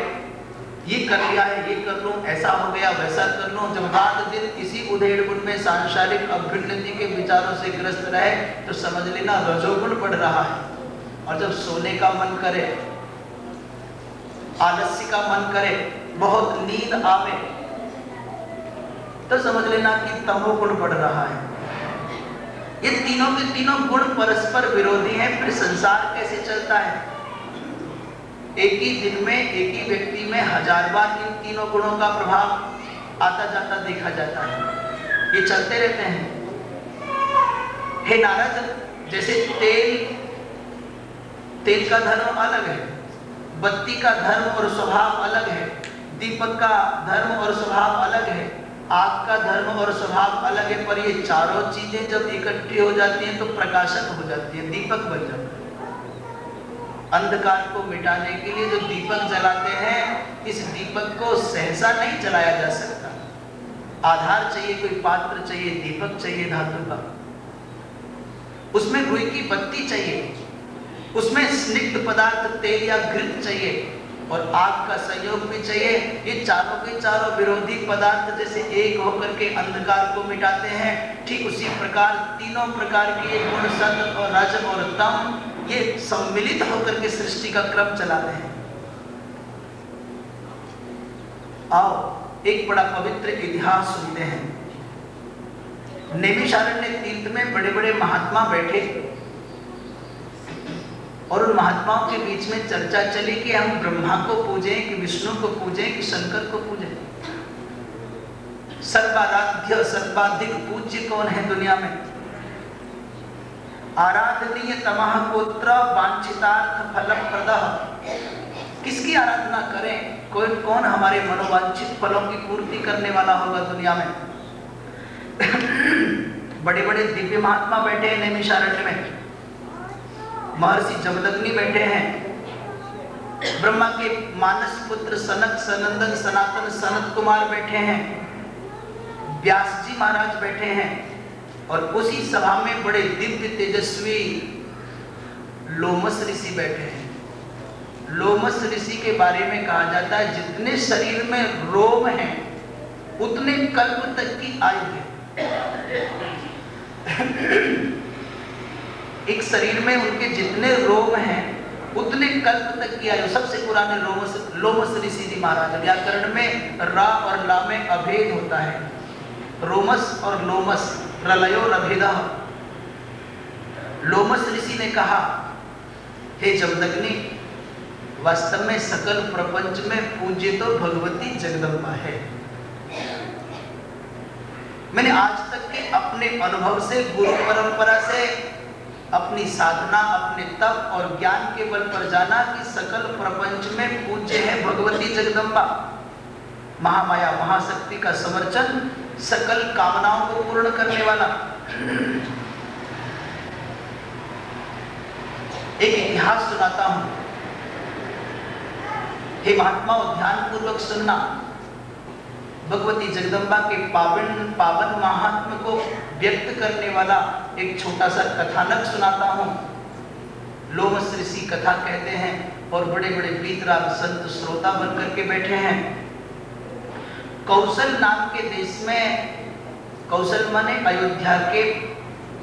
ये कर लिया है, ये कर लूं, ऐसा हो गया, वैसा कर लूं, जब रात दिन इसी उधेड़-बुन में सांसारिक अभ्युन्नति के विचारों से ग्रस्त रहे तो समझ लेना रजोगुण बढ़ रहा है। और जब सोने का मन करे, आलस्य का मन करे, बहुत नींद आवे, तो समझ लेना कि तमोगुण बढ़ रहा है। ये तीनों के तीनों गुण परस्पर विरोधी हैं। फिर संसार कैसे चलता है? एक ही दिन में, एक ही व्यक्ति में 1000 बार इन तीनों गुणों का प्रभाव आता जाता देखा जाता है। ये चलते रहते हैं। हे नारद, जैसे तेल का धर्म अलग है, बत्ती का धर्म और स्वभाव अलग है, दीपक का धर्म और स्वभाव अलग है, आग का धर्म और स्वभाव अलग है, पर ये चारों चीजें जब इकट्ठी हो जाती हैं तो प्रकाशक हो जाती है, दीपक बन जाता है। अंधकार को मिटाने के लिए जो दीपक जलाते हैं, इस दीपक को सहसा नहीं जलाया जा सकता। आधार चाहिए, कोई पात्र चाहिए, दीपक चाहिए धातु का, उसमें रुई की बत्ती चाहिए, उसमें स्निग्ध पदार्थ तेल या घृत चाहिए, और आग का संयोग भी चाहिए। ये चारों के चारों विरोधी पदार्थ जैसे एक होकर के अंधकार को मिटाते हैं, ठीक उसी प्रकार तीनों प्रकार के गुण, सत और रज और तम, ये सम्मिलित होकर के सृष्टि का क्रम चलाते हैं। आओ एक बड़ा पवित्र इतिहास सुनते हैं। नैमिषारण्य तीर्थ में बड़े बड़े महात्मा बैठे और उन महात्माओं के बीच में चर्चा चली कि हम ब्रह्मा को पूजें कि विष्णु को पूजें कि शंकर को पूजें। सर्वाराध्य सर्वाधिक पूज्य कौन है दुनिया में? आराधनीय तमः पुत्र वांछितार्थ फलप्रदः। किसकी आराधना करें? कौन हमारे मनोवांछित फलों की पूर्ति करने वाला होगा दुनिया में? बड़े बड़े दिव्य महात्मा बैठे हैं नैमिषारण्य में, महर्षि जमदग्नि बैठे हैं, ब्रह्मा के मानस पुत्र सनक सनंदन सनातन सनत कुमार बैठे हैं, व्यास जी महाराज बैठे हैं, और उसी सभा में बड़े दिव्य तेजस्वी लोमस ऋषि बैठे हैं। लोमस ऋषि के बारे में कहा जाता है जितने शरीर में रोम हैं उतने कल्प तक की आयु है। एक शरीर में उनके जितने रोम हैं उतने कल्प तक की आयु। सबसे पुराने लोमस ऋषि जी महाराज। व्याकरण में रा और ला में अभेद होता है, रोमस और लोमस रलयो रभेदः। लोमस ऋषि ने कहा, हे जमदग्नि, वास्तव में सकल प्रपंच में पूज्य तो भगवती जगदम्बा है। मैंने आज तक के अपने अनुभव से, गुरु परंपरा से, अपनी साधना, अपने तप और ज्ञान के बल पर जाना कि सकल प्रपंच में पूज्य है भगवती जगदम्बा, महामाया महाशक्ति का समर्चन, सकल कामनाओं को पूर्ण करने वाला। एक इतिहास सुनाता हूं, हे महात्माओं ध्यान पूर्वक सुनना। भगवती जगदम्बा के पावन महात्म्य को व्यक्त करने वाला एक छोटा सा कथानक सुनाता हूं। लोमस ऋषि कथा कहते हैं और बड़े बड़े वीतराग संत श्रोता बन करके बैठे हैं। कौशल नाम के देश में, कौशल माने अयोध्या के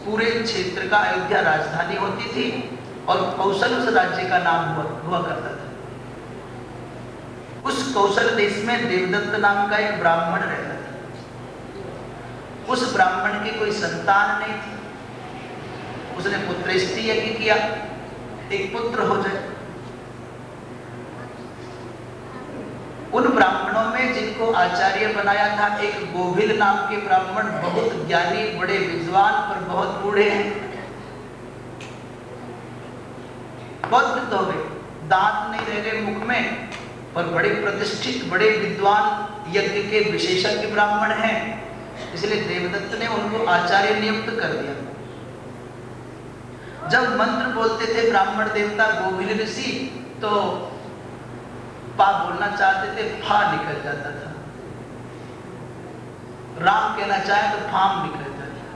पूरे क्षेत्र का, अयोध्या राजधानी होती थी और कौशल उस राज्य का नाम हुआ करता था। उस कौशल देश में देवदत्त नाम का एक ब्राह्मण रहता था। उस ब्राह्मण की कोई संतान नहीं थी। उसने पुत्रेष्टि यज्ञ किया, एक पुत्र हो जाए। उन ब्राह्मणों में जिनको आचार्य बनाया था, एक गोभिल नाम के ब्राह्मण, बहुत ज्ञानी, बड़े विद्वान पर बहुत बूढ़े हैं, बहुत वृद्ध हो गए, दांत नहीं रह गए मुख में, और बड़े प्रतिष्ठित, बड़े विद्वान, यज्ञ के विशेषज्ञ ब्राह्मण हैं। इसलिए देवदत्त ने उनको आचार्य नियुक्त कर दिया। जब मंत्र बोलते थे ब्राह्मण देवता गोभिल ऋषि, तो पा बोलना चाहते थे, फा निकल जाता था। राम कहना चाहे तो फाम निकल जाता था।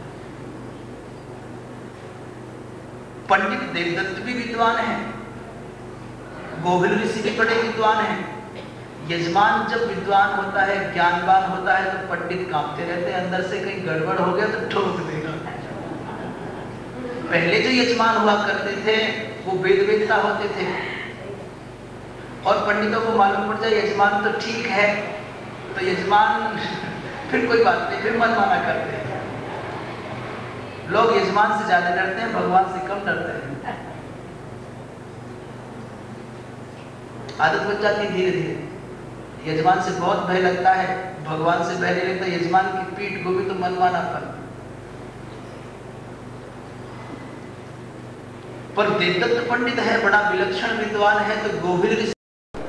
पंडित देवदत्त भी विद्वान हैं, गोभिल ऋषि भी बड़े विद्वान हैं। यजमान जब विद्वान होता है, ज्ञानवान होता है, तो पंडित कांपते रहते हैं, अंदर से कहीं गड़बड़ हो गया तो ठोक देगा। पहले जो यजमान हुआ करते थे वो वेदवेत्ता होते थे, और पंडितों को मालूम पड़ जाए यजमान तो ठीक है, तो यजमान फिर कोई बात नहीं, फिर मनमाना करते हैं। लोग यजमान से ज्यादा डरते हैं, भगवान से कम डरते हैं। आदत बन जाती धीरे धीरे। यजमान से बहुत भय लगता है, भगवान से भय नहीं लगता। यजमान की पीठ को भी तो मनमाना पर देवदत्त पंडित है, बड़ा विलक्षण विद्वान है, तो गोभिल